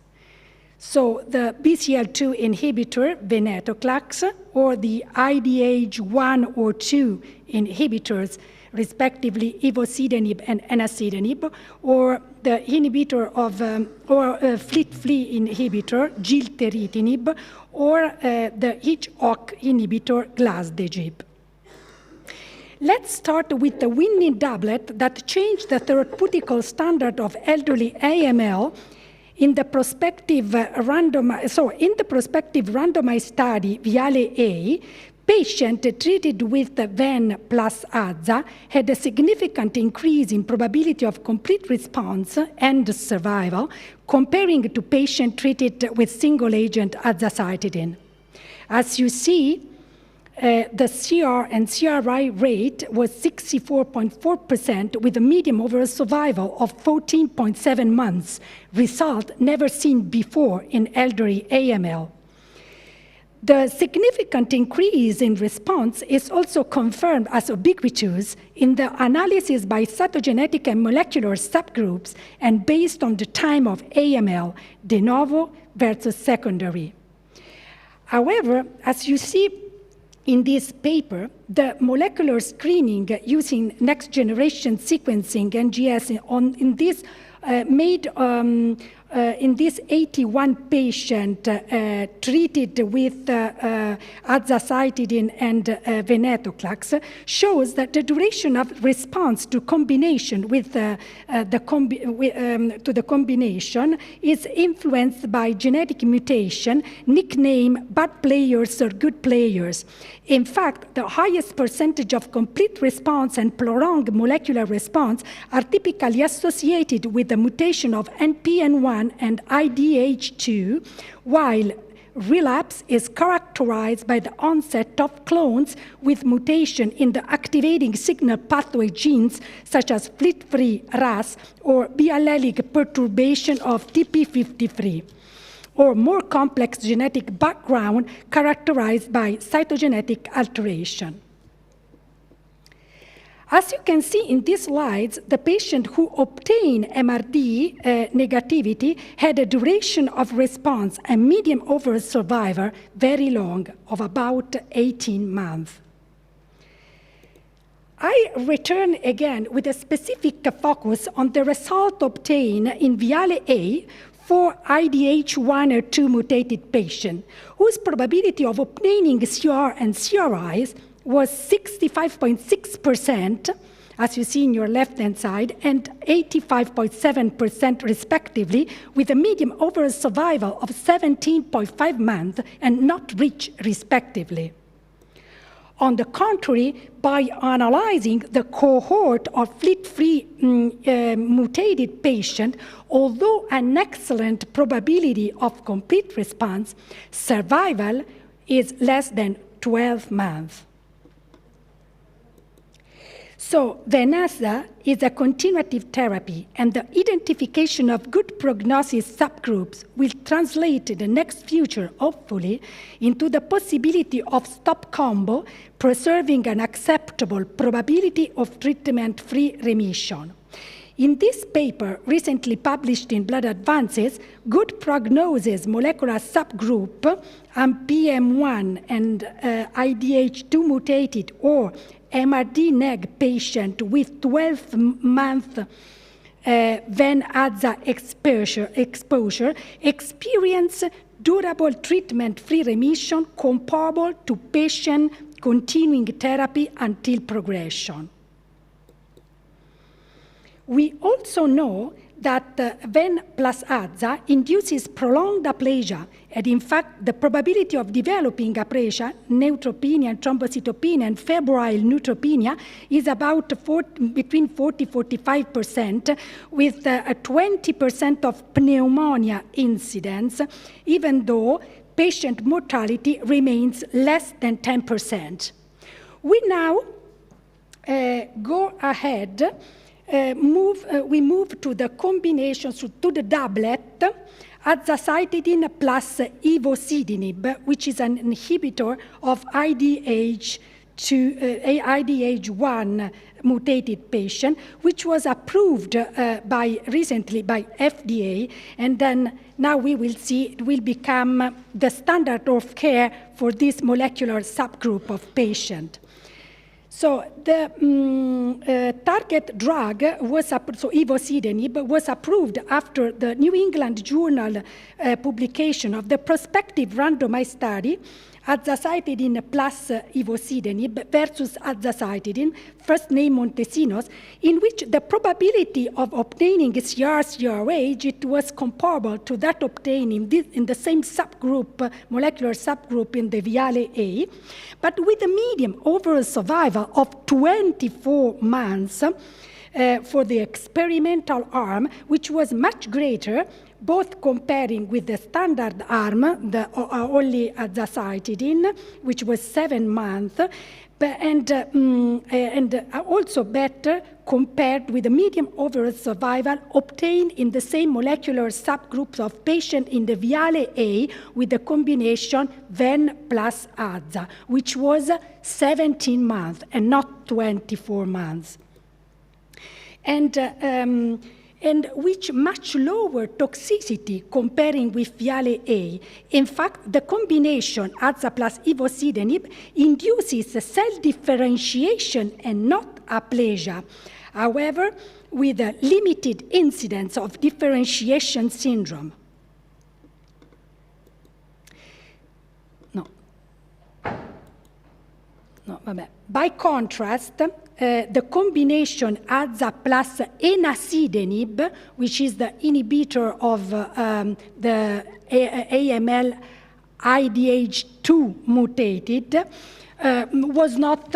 So the BCL2 inhibitor, venetoclax, or the IDH1 or 2 inhibitors, respectively ivosidenib and enasidenib, or the inhibitor of, FLT3 inhibitor, gilteritinib, or the HOC inhibitor, glasdegib. Let's start with the winning doublet that changed the therapeutic standard of elderly AML in the prospective randomized study, Viale-A, patients treated with ven plus aza had a significant increase in probability of complete response and survival comparing to patients treated with single-agent azacitidine. As you see, the CR and CRI rate was 64.4% with a median overall survival of 14.7 months, result never seen before in elderly AML. The significant increase in response is also confirmed as ubiquitous in the analysis by cytogenetic and molecular subgroups and based on the time of AML, de novo versus secondary. However, as you see in this paper, the molecular screening using next-generation sequencing, NGS, in this 81 patient treated with azacitidine and venetoclax shows that the duration of response to combination with to the combination is influenced by genetic mutation, nickname bad players or good players. In fact, the highest percentage of complete response and prolonged molecular response are typically associated with the mutation of NPN1 and IDH2, while relapse is characterized by the onset of clones with mutation in the activating signal pathway genes such as FLT3, RAS, or biallelic perturbation of TP53, or more complex genetic background characterized by cytogenetic alteration. As you can see in these slides, the patient who obtained MRD negativity had a duration of response and median overall survival very long, of about 18 months. I return again with a specific focus on the result obtained in Viale-A for IDH1 or 2 mutated patient, whose probability of obtaining CR and CRIs was 65.6%, as you see in your left-hand side, and 85.7% respectively, with a median overall survival of 17.5 months and not reached respectively. On the contrary, by analyzing the cohort of FLT3 mutated patient, although an excellent probability of complete response, survival is less than 12 months. So Venasa is a continuative therapy, and the identification of good prognosis subgroups will translate in the next future, hopefully, into the possibility of stop combo, preserving an acceptable probability of treatment-free remission. In this paper, recently published in Blood Advances, good prognosis molecular subgroup, PM1 and IDH2 mutated or MRD-neg patient with 12-month Ven-Aza exposure experience durable treatment-free remission comparable to patient continuing therapy until progression. We also know that Ven plus Aza induces prolonged aplasia, and in fact, the probability of developing aplasia, neutropenia, and thrombocytopenia, and febrile neutropenia is about between 40–45%, with a 20% of pneumonia incidence, even though patient mortality remains less than 10%. We now go ahead. We move to the combinations, to the doublet, azacitidine plus ivosidenib, which is an inhibitor of IDH1 mutated patient, which was approved recently by FDA, and then now we will see it will become the standard of care for this molecular subgroup of patients. So the target drug was, ivosidenib, was approved after the New England Journal publication of the prospective randomized study, azacitidine plus ivosidenib versus azacitidine, first name Montesinos, in which the probability of obtaining CR/CRh, it was comparable to that obtained in the same subgroup, molecular subgroup in the Viale A, but with a median overall survival of 24 months for the experimental arm, which was much greater, both comparing with the standard arm, the only azacitidine, which was 7 months, and also better compared with the median overall survival obtained in the same molecular subgroups of patients in the Viale A with the combination Ven plus Aza, which was 17 months and not 24 months. And which much lower toxicity comparing with Viale A. In fact, the combination Aza plus ivosidenib induces cell differentiation and not aplasia. However, with a limited incidence of differentiation syndrome. By contrast, the combination Aza plus enasidenib, which is the inhibitor of the AML IDH2 mutated, was not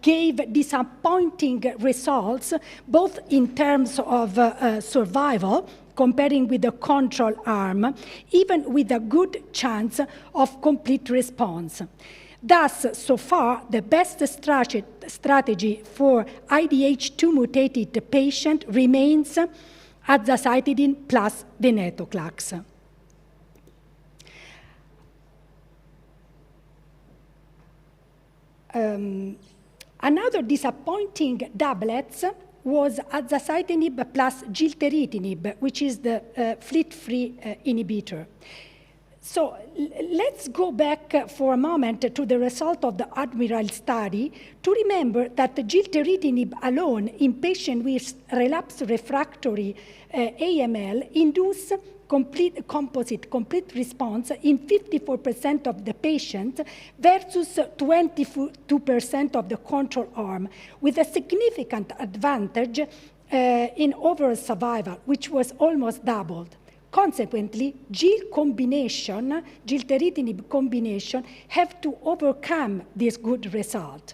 gave disappointing results, both in terms of survival, comparing with the control arm, even with a good chance of complete response. Thus, so far, the best strategy for IDH2 mutated patient remains azacitidine plus venetoclax. Another disappointing doublet was azacitidine plus gilteritinib, which is the FLT3 inhibitor. So let's go back for a moment to the result of the Admiral study to remember that the gilteritinib alone in patients with relapsed refractory AML induced complete response in 54% of the patients versus 22% of the control arm, with a significant advantage in overall survival, which was almost doubled. Consequently, gilteritinib combination have to overcome this good result.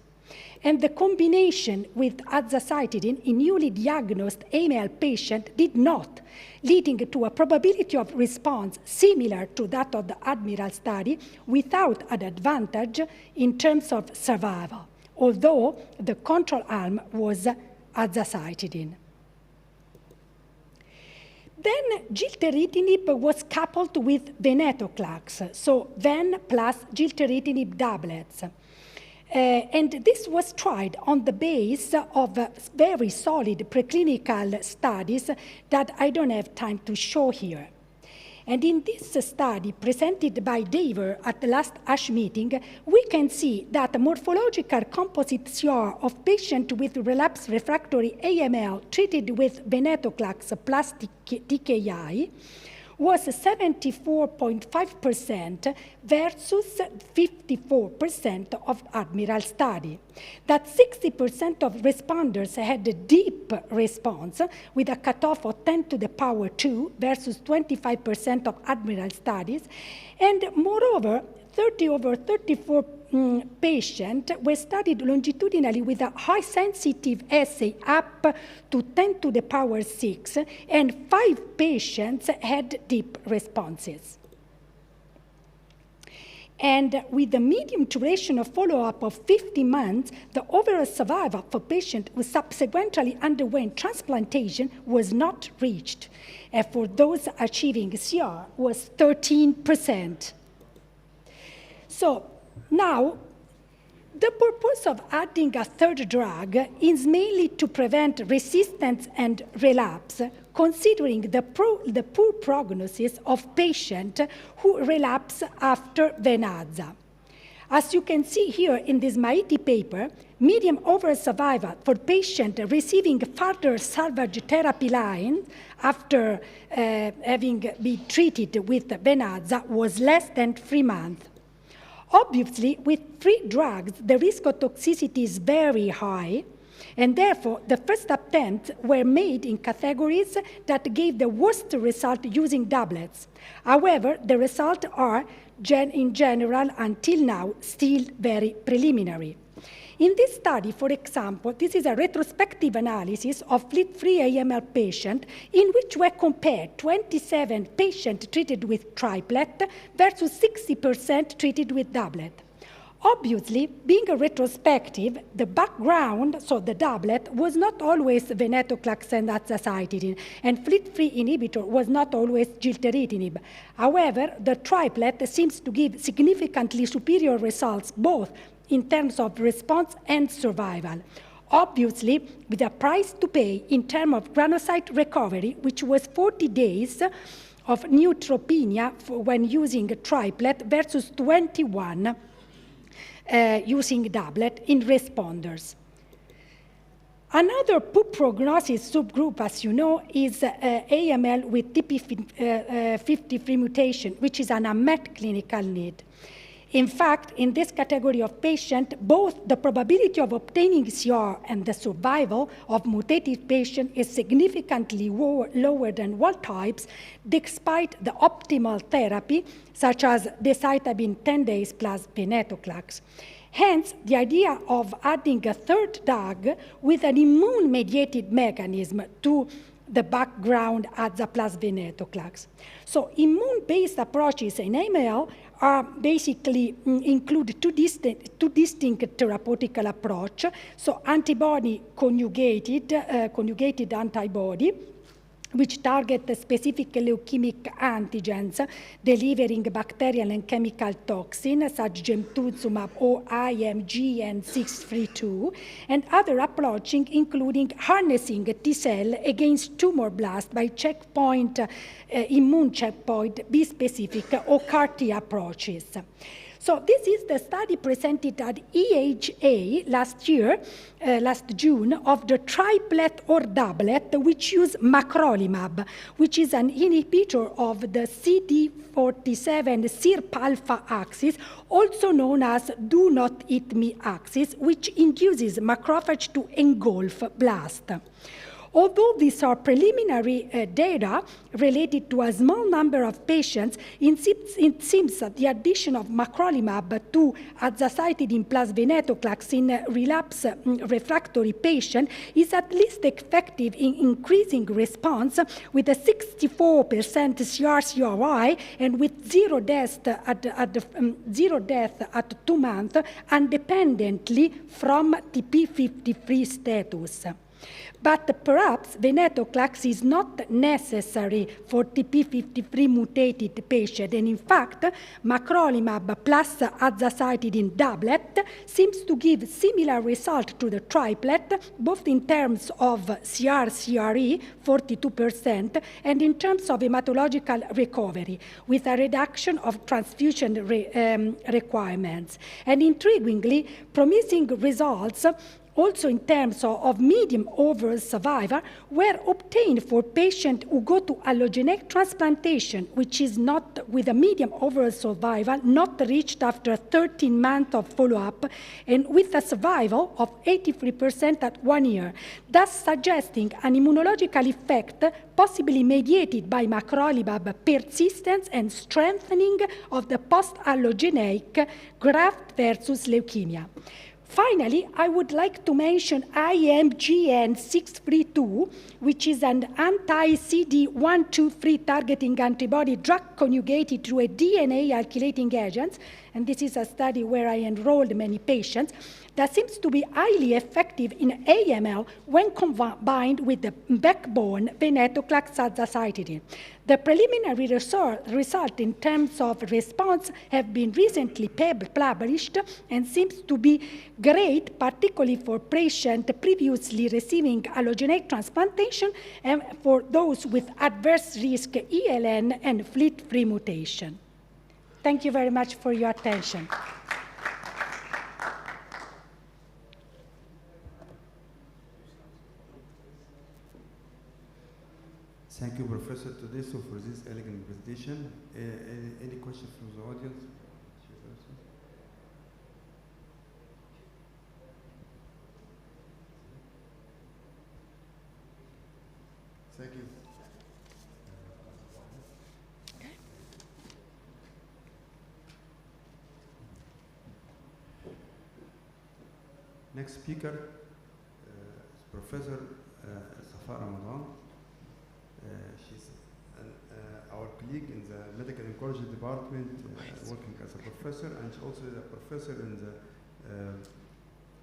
And the combination with azacitidine in newly diagnosed AML patient did not, leading to a probability of response similar to that of the Admiral study without an advantage in terms of survival. although the control arm was azacitidine. Then gilteritinib was coupled with venetoclax, so ven plus gilteritinib doublets. And this was tried on the base of very solid preclinical studies that I don't have time to show here. And in this study presented by Daver at the last ASH meeting, we can see that morphological composite CR of patients with relapsed refractory AML treated with venetoclax plus TKI was 74.5% versus 54% of Admiral study. That 60% of responders had a deep response with a cutoff of 10 to the power 2 versus 25% of Admiral studies. And moreover, 30 over 34 patients were studied longitudinally with a high sensitive assay up to 10 to the power 6, and 5 patients had deep responses. And with a medium duration of follow-up of 50 months, the overall survival for patients who subsequently underwent transplantation was not reached. And for those achieving CR was 13%. So now, the purpose of adding a third drug is mainly to prevent resistance and relapse, considering the poor prognosis of patients who relapse after Venaza. As you can see here in this MAITI paper, median overall survival for patients receiving further salvage therapy line after having been treated with Venaza was less than 3 months. Obviously, with 3 drugs, the risk of toxicity is very high, and therefore the first attempts were made in categories that gave the worst result using doublets. However, the results are, in general, until now, still very preliminary. In this study, for example, this is a retrospective analysis of FLT3 AML patients in which were compared 27 patients treated with triplet versus 60% treated with doublet. Obviously, being a retrospective, the background, so the doublet, was not always venetoclax and azacitidine, and FLT3 inhibitor was not always gilteritinib. However, the triplet seems to give significantly superior results both in terms of response and survival. Obviously, with a price to pay in terms of granulocyte recovery, which was 40 days of neutropenia when using a triplet versus 21 using doublet in responders. Another poor prognosis subgroup, as you know, is AML with TP53 mutation, which is an unmet clinical need. In fact, in this category of patients, both the probability of obtaining CR and the survival of mutated patients is significantly lower than wild types, despite the optimal therapy, such as decitabine 10 days plus venetoclax. Hence, the idea of adding a third drug with an immune-mediated mechanism to the background AZA plus venetoclax. So immune-based approaches in AML are basically include two distinct therapeutical approach. So antibody conjugated antibody, which target specific leukemic antigens delivering bacterial and chemical toxins such as gemtuzumab or IMG and 632, and other approaching including harnessing T-cell against tumor blast by checkpoint, immune checkpoint, bispecific or CAR-T approaches. So this is the study presented at EHA last June, of the triplet or doublet, which use macrolizumab, which is an inhibitor of the CD47 SIRP-alpha axis, also known as do not eat me axis, which induces macrophage to engulf blast. Although these are preliminary data related to a small number of patients, it seems that the addition of magrolimab to azacitidine plus venetoclax in relapse refractory patient is at least effective in increasing response with a 64% CR/CRi and with zero death at 2 months, independently from TP53 status. But perhaps venetoclax is not necessary for TP53 mutated patient, and in fact, magrolimab plus azacitidine doublet seems to give similar result to the triplet, both in terms of CR/CRe, 42%, and in terms of hematological recovery, with a reduction of transfusion requirements. And intriguingly, promising results also in terms of median overall survival, were obtained for patients who go to allogeneic transplantation, which is not with a median overall survival not reached after 13 months of follow-up, and with a survival of 83% at 1 year, thus suggesting an immunological effect possibly mediated by magrolimab persistence and strengthening of the post-allogeneic graft versus leukemia. Finally, I would like to mention IMGN632, which is an anti-CD123 targeting antibody drug conjugated to a DNA alkylating agent, and this is a study where I enrolled many patients, that seems to be highly effective in AML when combined with the backbone venetoclax azacitidine. The preliminary result in terms of response have been recently published and seems to be great, particularly for patients previously receiving allogeneic transplantation and for those with adverse risk ELN and FLT3 mutation. Thank you very much for your attention. Thank you, Professor Tedesco, for this elegant presentation. Any questions from the audience? Thank you. Next speaker is Professor Safa Ramadan. She's our colleague in the medical oncology department, working as a professor, and she also is a professor in the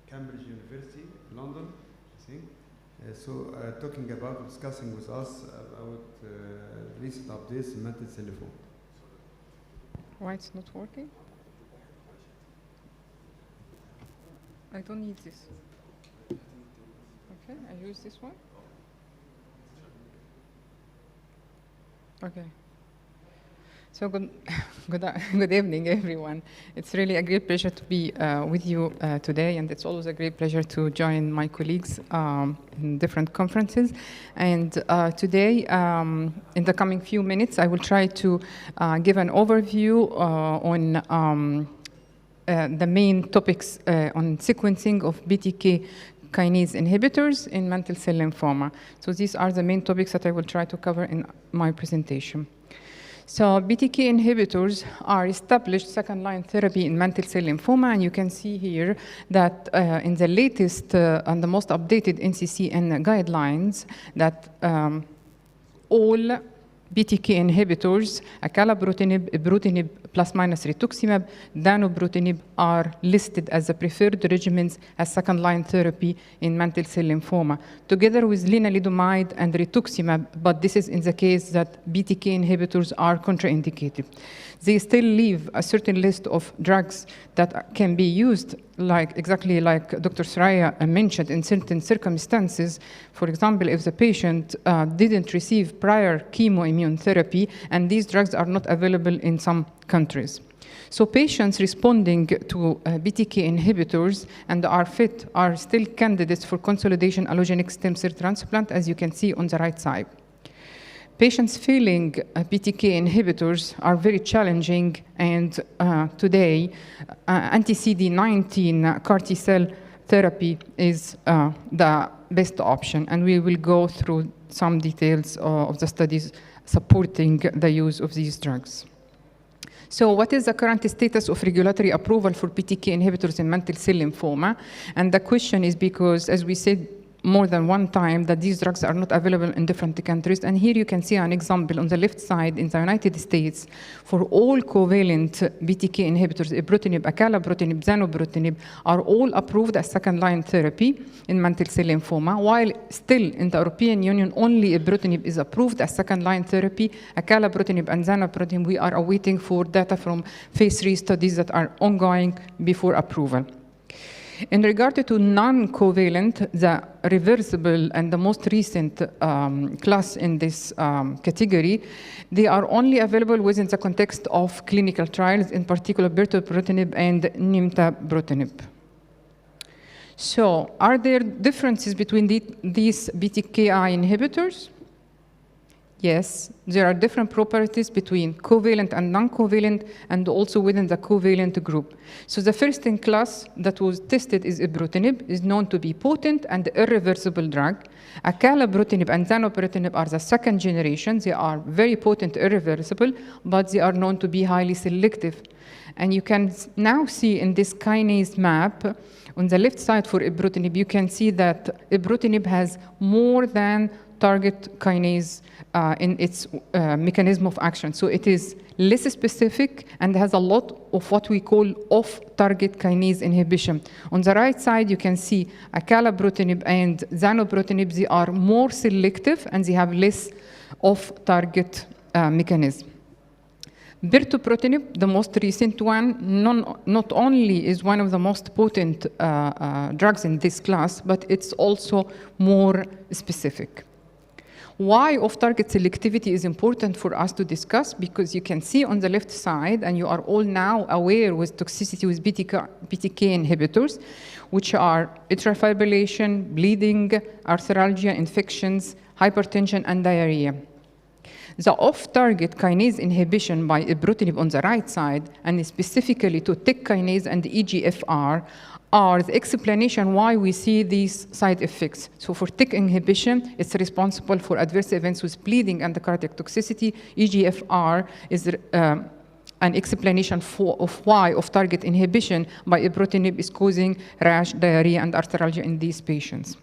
Cambridge University, London, I think. Discussing with us about recent updates in mantle cell lymphoma. Why it's not working? I don't need this. Okay, I use this one. Okay. So good evening, everyone. It's really a great pleasure to be with you today, and it's always a great pleasure to join my colleagues in different conferences. And today, in the coming few minutes, I will try to give an overview on the main topics on sequencing of BTK kinase inhibitors in mantle cell lymphoma. So these are the main topics that I will try to cover in my presentation. So BTK inhibitors are established second-line therapy in mantle cell lymphoma, and you can see here that in the latest and the most updated NCCN guidelines that all BTK inhibitors, acalabrutinib, ibrutinib plus minus rituximab, danubrutinib are listed as the preferred regimens as second-line therapy in mantle cell lymphoma, together with lenalidomide and rituximab, but this is in the case that BTK inhibitors are contraindicated. They still leave a certain list of drugs that can be used exactly like Dr. Soraya mentioned in certain circumstances. For example, if the patient didn't receive prior chemoimmune therapy, and these drugs are not available in some countries. So patients responding to BTK inhibitors and are fit are still candidates for consolidation allogeneic stem cell transplant, as you can see on the right side. Patients failing BTK inhibitors are very challenging, and today anti-CD19 CAR T-cell therapy is the best option, and we will go through some details of the studies supporting the use of these drugs. So what is the current status of regulatory approval for BTK inhibitors in mantle cell lymphoma? And the question is because, as we said more than one time, that these drugs are not available in different countries. And here you can see an example on the left side in the United States for all covalent BTK inhibitors, ibrutinib, acalabrutinib, zanubrutinib, are all approved as second-line therapy in mantle cell lymphoma, while still in the European Union, only ibrutinib is approved as second-line therapy. Acalabrutinib and zanubrutinib, we are awaiting for data from phase 3 studies that are ongoing before approval. In regard to non-covalent, the reversible and the most recent class in this category, they are only available within the context of clinical trials, in particular bertobrutinib and nimtabrutinib. So, are there differences between these BTKI inhibitors? Yes, there are different properties between covalent and non-covalent, and also within the covalent group. So the first in class that was tested is ibrutinib, is known to be potent and irreversible drug. Acalabrutinib and zanubrutinib are the second generation. They are very potent, irreversible, but they are known to be highly selective. And you can now see in this kinase map, on the left side for ibrutinib, you can see that ibrutinib has more than target kinase in its mechanism of action. So it is less specific and has a lot of what we call off-target kinase inhibition. On the right side, you can see acalabrutinib and zanubrutinib, they are more selective and they have less off-target mechanism. Bertobrutinib, the most recent one, not only is one of the most potent drugs in this class, but it's also more specific. Why off-target selectivity is important for us to discuss, because you can see on the left side, and you are all now aware with toxicity with BTK inhibitors, which are atrial fibrillation, bleeding, arthralgia, infections, hypertension, and diarrhea. The off-target kinase inhibition by ibrutinib on the right side, and specifically to TEC kinase and EGFR, are the explanation why we see these side effects. So for TEC inhibition, it's responsible for adverse events with bleeding and the cardiac toxicity. EGFR is an explanation of why off-target inhibition by ibrutinib is causing rash, diarrhea, and arthralgia in these patients.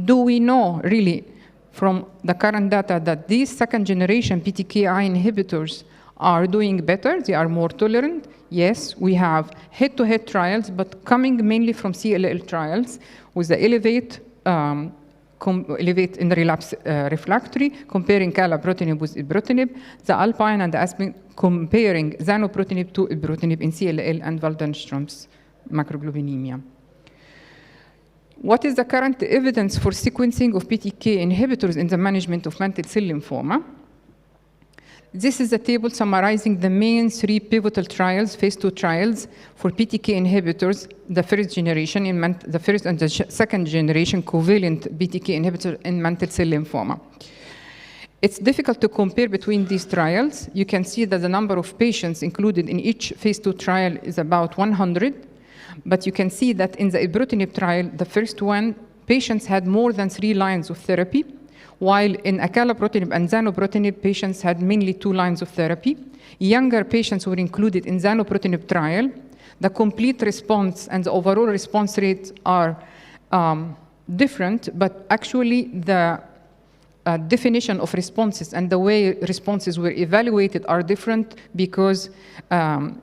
Do we know really from the current data that these second-generation BTKI inhibitors are doing better? They are more tolerant? Yes, we have head-to-head trials, but coming mainly from CLL trials with the Elevate in the relapse refractory, comparing acalabrutinib with ibrutinib, the Alpine and the Aspen comparing zanubrutinib to ibrutinib in CLL and Waldenstrom's macroglobulinemia. What is the current evidence for sequencing of BTK inhibitors in the management of mantle cell lymphoma? This is a table summarizing the main 3 pivotal trials, phase 2 trials for BTK inhibitors, the first generation, the first and the second generation covalent BTK inhibitor in mantle cell lymphoma. It's difficult to compare between these trials. You can see that the number of patients included in each phase 2 trial is about 100, but you can see that in the ibrutinib trial, the first one, patients had more than 3 lines of therapy, while in acalabrutinib and zanubrutinib, patients had mainly 2 lines of therapy. Younger patients were included in zanubrutinib trial. The complete response and the overall response rates are different, but actually the definition of responses and the way responses were evaluated are different, because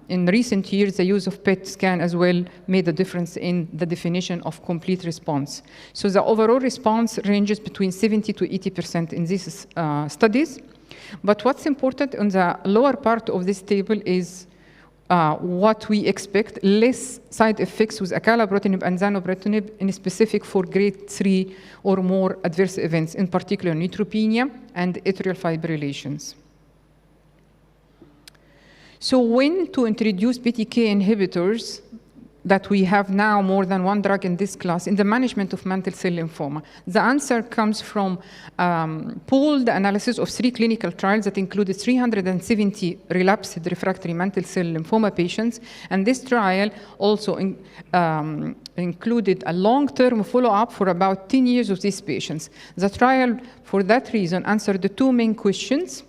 in recent years the use of PET scan as well made a difference in the definition of complete response. So the overall response ranges between 70 to 80% in these studies. But what's important on the lower part of this table is what we expect: less side effects with acalabrutinib and zanubrutinib, in specific for grade 3 or more adverse events, in particular neutropenia and atrial fibrillations. So when to introduce BTK inhibitors, that we have now more than one drug in this class in the management of mantle cell lymphoma? The answer comes from pooled analysis of 3 clinical trials that included 370 relapsed refractory mantle cell lymphoma patients, and this trial also included a long-term follow-up for about 10 years of these patients. The trial, for that reason, answered the 2 main questions.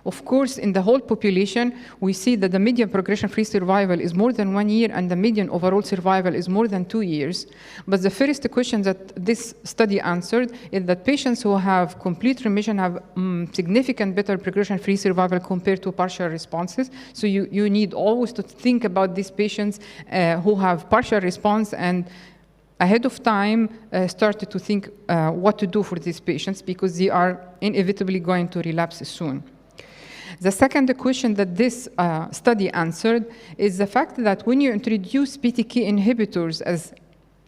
Of course, in the whole population, we see that the median progression-free survival is more than 1 year and the median overall survival is more than 2 years. But the first question that this study answered is that patients who have complete remission have significant better progression-free survival compared to partial responses. So you need always to think about these patients who have partial response and ahead of time started to think what to do for these patients because they are inevitably going to relapse soon. The second question that this study answered is the fact that when you introduce BTK inhibitors as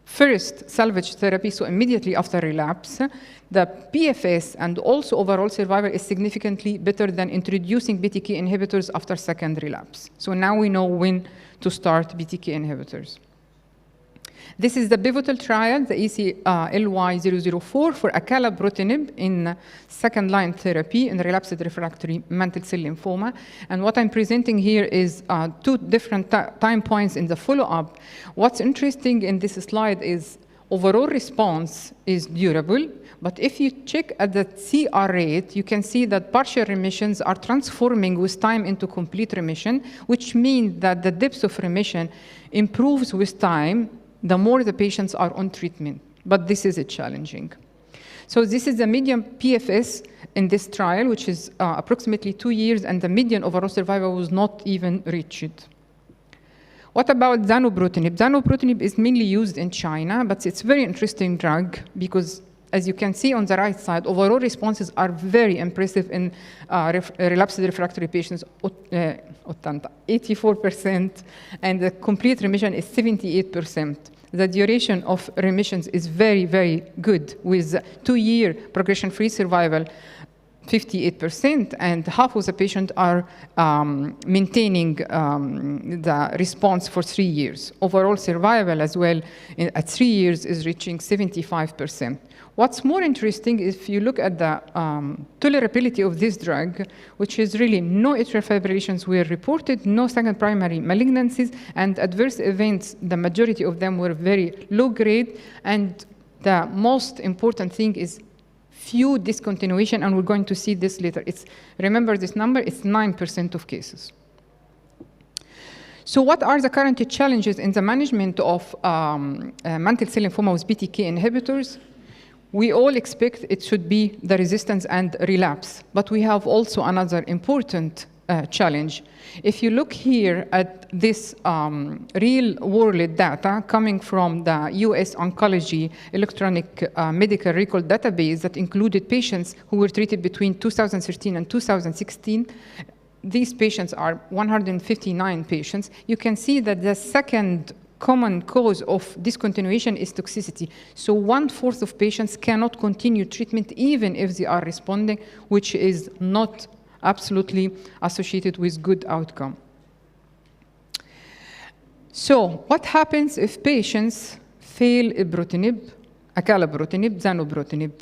first salvage therapy, so immediately after relapse, the PFS and also overall survival is significantly better than introducing BTK inhibitors after second relapse. So now we know when to start BTK inhibitors. This is the pivotal trial, the ECLY-004 for acalabrutinib in second-line therapy in relapsed refractory mantle cell lymphoma. And what I'm presenting here is 2 different time points in the follow-up. What's interesting in this slide is overall response is durable, but if you check at the CR rate, you can see that partial remissions are transforming with time into complete remission, which means that the depth of remission improves with time the more the patients are on treatment, but this is challenging. So this is the median PFS in this trial, which is approximately 2 years, and the median overall survival was not even reached. What about zanubrutinib? Zanubrutinib is mainly used in China, but it's a very interesting drug because, as you can see on the right side, overall responses are very impressive in relapsed refractory patients, 84%, and the complete remission is 78%. The duration of remissions is very, very good, with 2-year progression-free survival, 58%, and half of the patients are maintaining the response for 3 years. Overall survival as well at 3 years is reaching 75%. What's more interesting is if you look at the tolerability of this drug, which is really no atrial fibrillations were reported, no second primary malignancies, and adverse events, the majority of them were very low grade, and the most important thing is few discontinuation, and we're going to see this later. Remember this number, it's 9% of cases. So what are the current challenges in the management of mantle cell lymphoma with BTK inhibitors? We all expect it should be the resistance and relapse, but we have also another important challenge. If you look here at this real-world data coming from the US Oncology Electronic Medical Record Database that included patients who were treated between 2013 and 2016, these patients are 159 patients. You can see that the second common cause of discontinuation is toxicity. So 1/4 of patients cannot continue treatment even if they are responding, which is not absolutely associated with good outcome. So what happens if patients fail ibrutinib, acalabrutinib, zanubrutinib,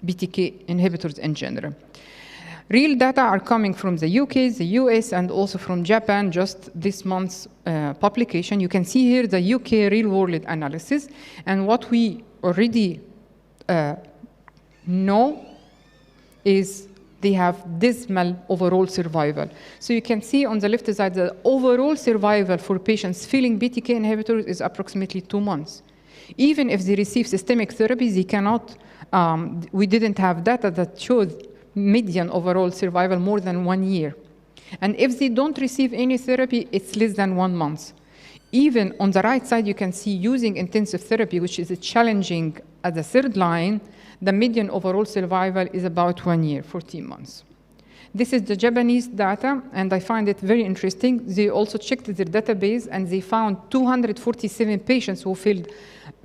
BTK inhibitors in general? Real data are coming from the UK, the US, and also from Japan, just this month's publication. You can see here the UK real-world analysis, and what we already know is they have dismal overall survival. So you can see on the left side the overall survival for patients failing BTK inhibitors is approximately 2 months. Even if they receive systemic therapy, they cannot, we didn't have data that showed median overall survival more than 1 year. And if they don't receive any therapy, it's less than 1 month. Even on the right side, you can see using intensive therapy, which is challenging at the 3rd line, the median overall survival is about 1 year, 14 months. This is the Japanese data, and I find it very interesting. They also checked their database, and they found 247 patients who failed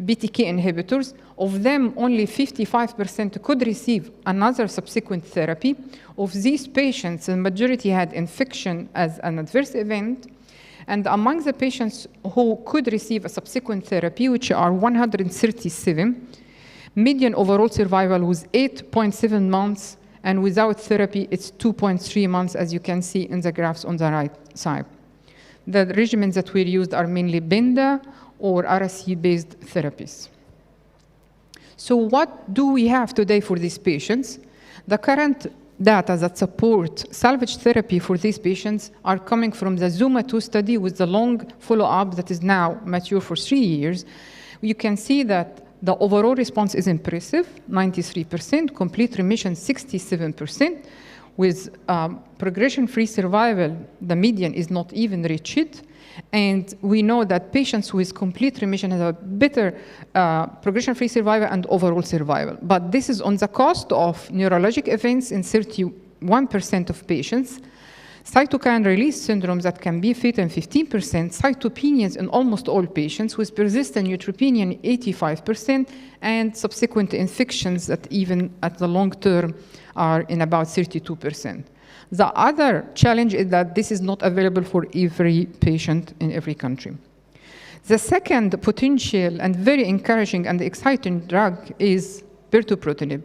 BTK inhibitors. Of them, only 55% could receive another subsequent therapy. Of these patients, the majority had infection as an adverse event, And among the patients who could receive a subsequent therapy, which are 137, median overall survival was 8.7 months, and without therapy, it's 2.3 months, as you can see in the graphs on the right side. The regimens that were used are mainly BENDA or RSC-based therapies. So what do we have today for these patients? The current data that support salvage therapy for these patients are coming from the ZUMA-2 study with the long follow-up that is now mature for 3 years. You can see that the overall response is impressive, 93%, complete remission 67%, with progression-free survival, the median is not even reached. And we know that patients with complete remission have a better progression-free survival and overall survival. But this is on the cost of neurologic events in 31% of patients, cytokine release syndromes that can be fatal in 15%, cytopenias in almost all patients, with persistent neutropenia in 85%, and subsequent infections that even at the long term are in about 32%. The other challenge is that this is not available for every patient in every country. The second potential and very encouraging and exciting drug is bertoprutinib.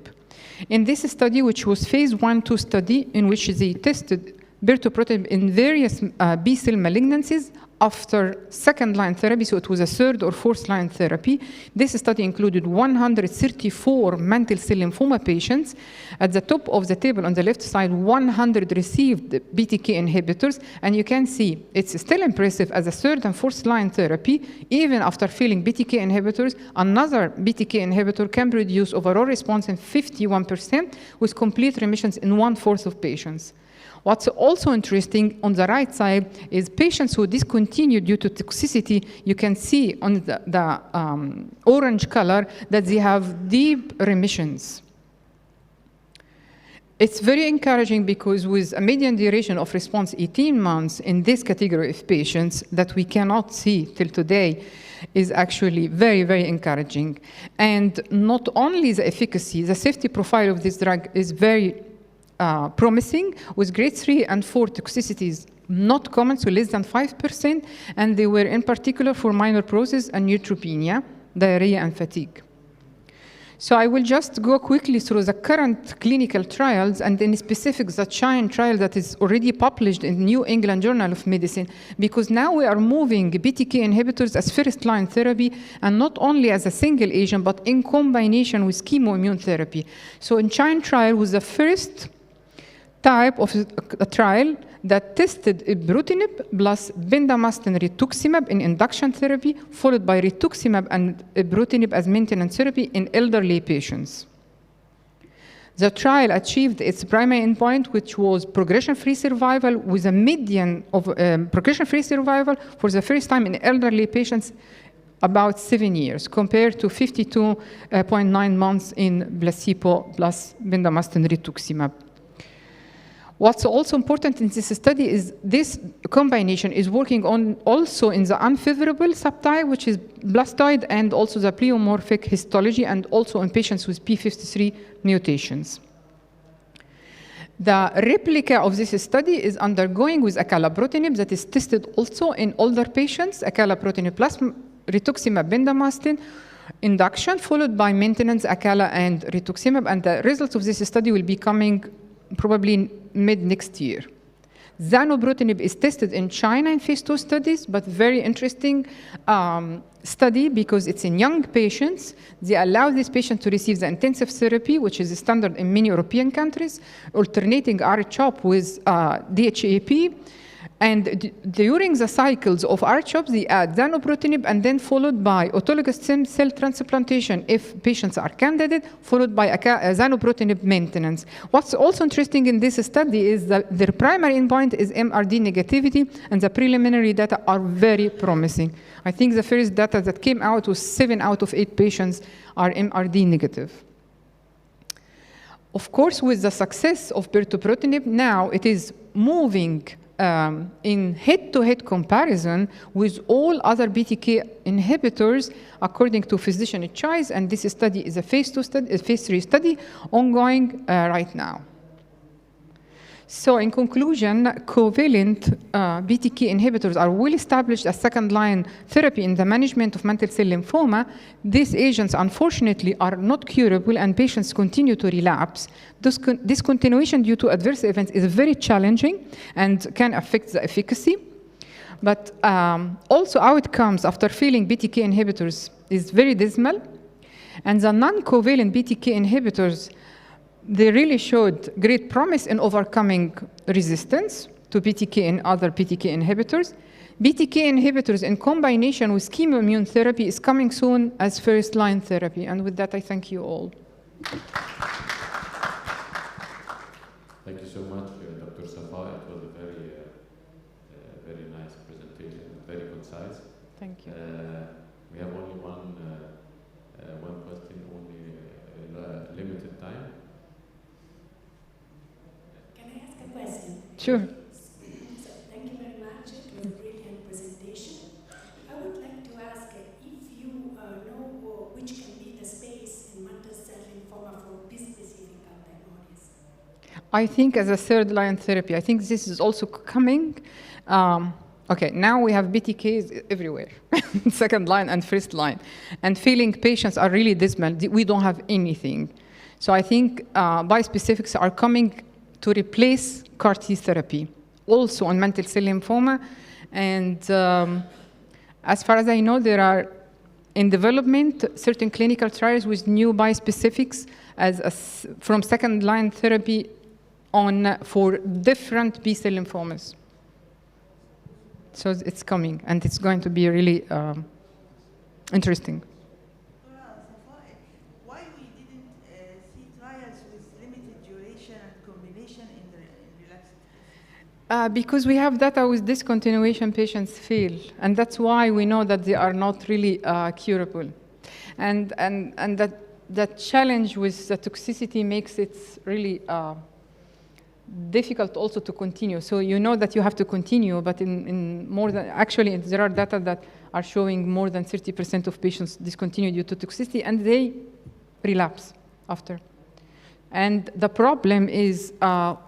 In this study, which was phase 1-2 study, in which they tested bertoprutinib in various B-cell malignancies after second-line therapy, so it was a third or fourth-line therapy. This study included 134 mantle cell lymphoma patients. At the top of the table on the left side, 100 received BTK inhibitors, and you can see it's still impressive as a third and fourth-line therapy. Even after failing BTK inhibitors, another BTK inhibitor can produce overall response in 51% with complete remissions in 1/4 of patients. What's also interesting on the right side is patients who discontinued due to toxicity. You can see on the orange color that they have deep remissions. It's very encouraging because with a median duration of response 18 months in this category of patients that we cannot see till today is actually very, very encouraging. And not only the efficacy, the safety profile of this drug is very promising, with grade 3 and 4 toxicities not common, so less than 5%, and they were in particular for minor process and neutropenia, diarrhea, and fatigue. So I will just go quickly through the current clinical trials, and in specific the SHINE trial that is already published in the New England Journal of Medicine, because now we are moving BTK inhibitors as first-line therapy, and not only as a single agent, but in combination with chemoimmune therapy. So in SHINE trial was the first type of a trial that tested ibrutinib plus bendamustine rituximab in induction therapy, followed by rituximab and ibrutinib as maintenance therapy in elderly patients. The trial achieved its primary endpoint, which was progression-free survival, with a median of progression-free survival for the first time in elderly patients about 7 years, compared to 52.9 months in placebo plus bendamustine rituximab. What's also important in this study is this combination is working on also in the unfavorable subtype, which is blastoid, and also the pleomorphic histology, and also in patients with P53 mutations. The replica of this study is undergoing with acalabrutinib that is tested also in older patients, acalabrutinib plus rituximab bendamustine induction, followed by maintenance acala and rituximab, and the results of this study will be coming probably mid next year. Zanubrutinib is tested in China in phase 2 studies, but very interesting study because it's in young patients. They allow these patients to receive the intensive therapy, which is standard in many European countries, alternating R-CHOP with DHAP. And during the cycles of R-CHOP, they add zanubrutinib, and then followed by autologous stem cell transplantation if patients are candidate, followed by zanubrutinib maintenance. What's also interesting in this study is that their primary endpoint is MRD negativity, and the preliminary data are very promising. I think the first data that came out was 7 out of 8 patients are MRD negative. Of course, with the success of bertoprutinib, now it is moving in head-to-head comparison with all other BTK inhibitors according to physician choice, and this study is a phase 2 study, a phase 3 study ongoing right now. So in conclusion, covalent BTK inhibitors are well established as second-line therapy in the management of mantle cell lymphoma. These agents, unfortunately, are not curable and patients continue to relapse. Discontinuation due to adverse events is very challenging and can affect the efficacy. But also outcomes after failing BTK inhibitors is very dismal. And the non-covalent BTK inhibitors, they really showed great promise in overcoming resistance to BTK and other BTK inhibitors. BTK inhibitors in combination with chemoimmune therapy is coming soon as first-line therapy. And with that, I thank you all. Thank you so much, Dr. Safa. It was a very nice presentation, very concise. Thank you. We have only one question, only limited time. Question. Sure. So, thank you very much. It was a brilliant presentation. I would like to ask if you know which can be the space in mantle cell lymphoma for bispecific antibodies. I think as a third-line therapy, I think this is also coming. Okay, now we have BTKs everywhere, second line and first line. And failing patients are really dismal. We don't have anything. So I think bispecifics are coming to replace CAR T therapy, also on mantle cell lymphoma. And as far as I know, there are in development certain clinical trials with new bispecifics from second-line therapy on for different B-cell lymphomas. So it's coming, and it's going to be really interesting. Why we didn't see trials with limited duration and combination in the relapsed? Because we have data with discontinuation patients fail, and that's why we know that they are not really curable. And that challenge with the toxicity makes it really difficult also to continue. So you know that you have to continue, but in more than, actually there are data that are showing more than 30% of patients discontinue due to toxicity and they relapse after. And the problem is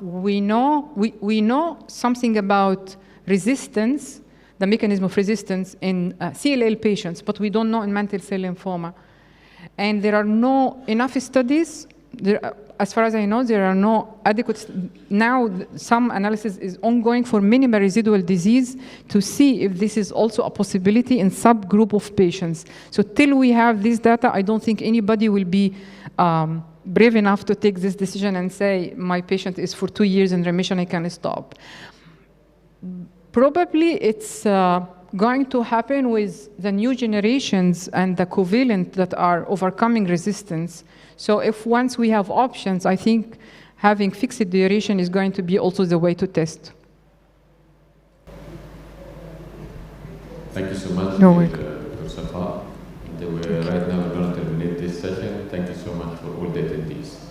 we know something about resistance, the mechanism of resistance in CLL patients, but we don't know in mantle cell lymphoma. And there are no enough studies. As far as I know, there are no adequate. Now, some analysis is ongoing for minimal residual disease to see if this is also a possibility in subgroup of patients. So till we have this data, I don't think anybody will be brave enough to take this decision and say, my patient is for 2 years in remission, I can stop. Probably it's going to happen with the new generations and the covalent that are overcoming resistance. So if once we have options, I think having fixed duration is going to be also the way to test. Thank you so much, Dr. Safa. Right now we're going to terminate this session. Thank you so much for all the attendees.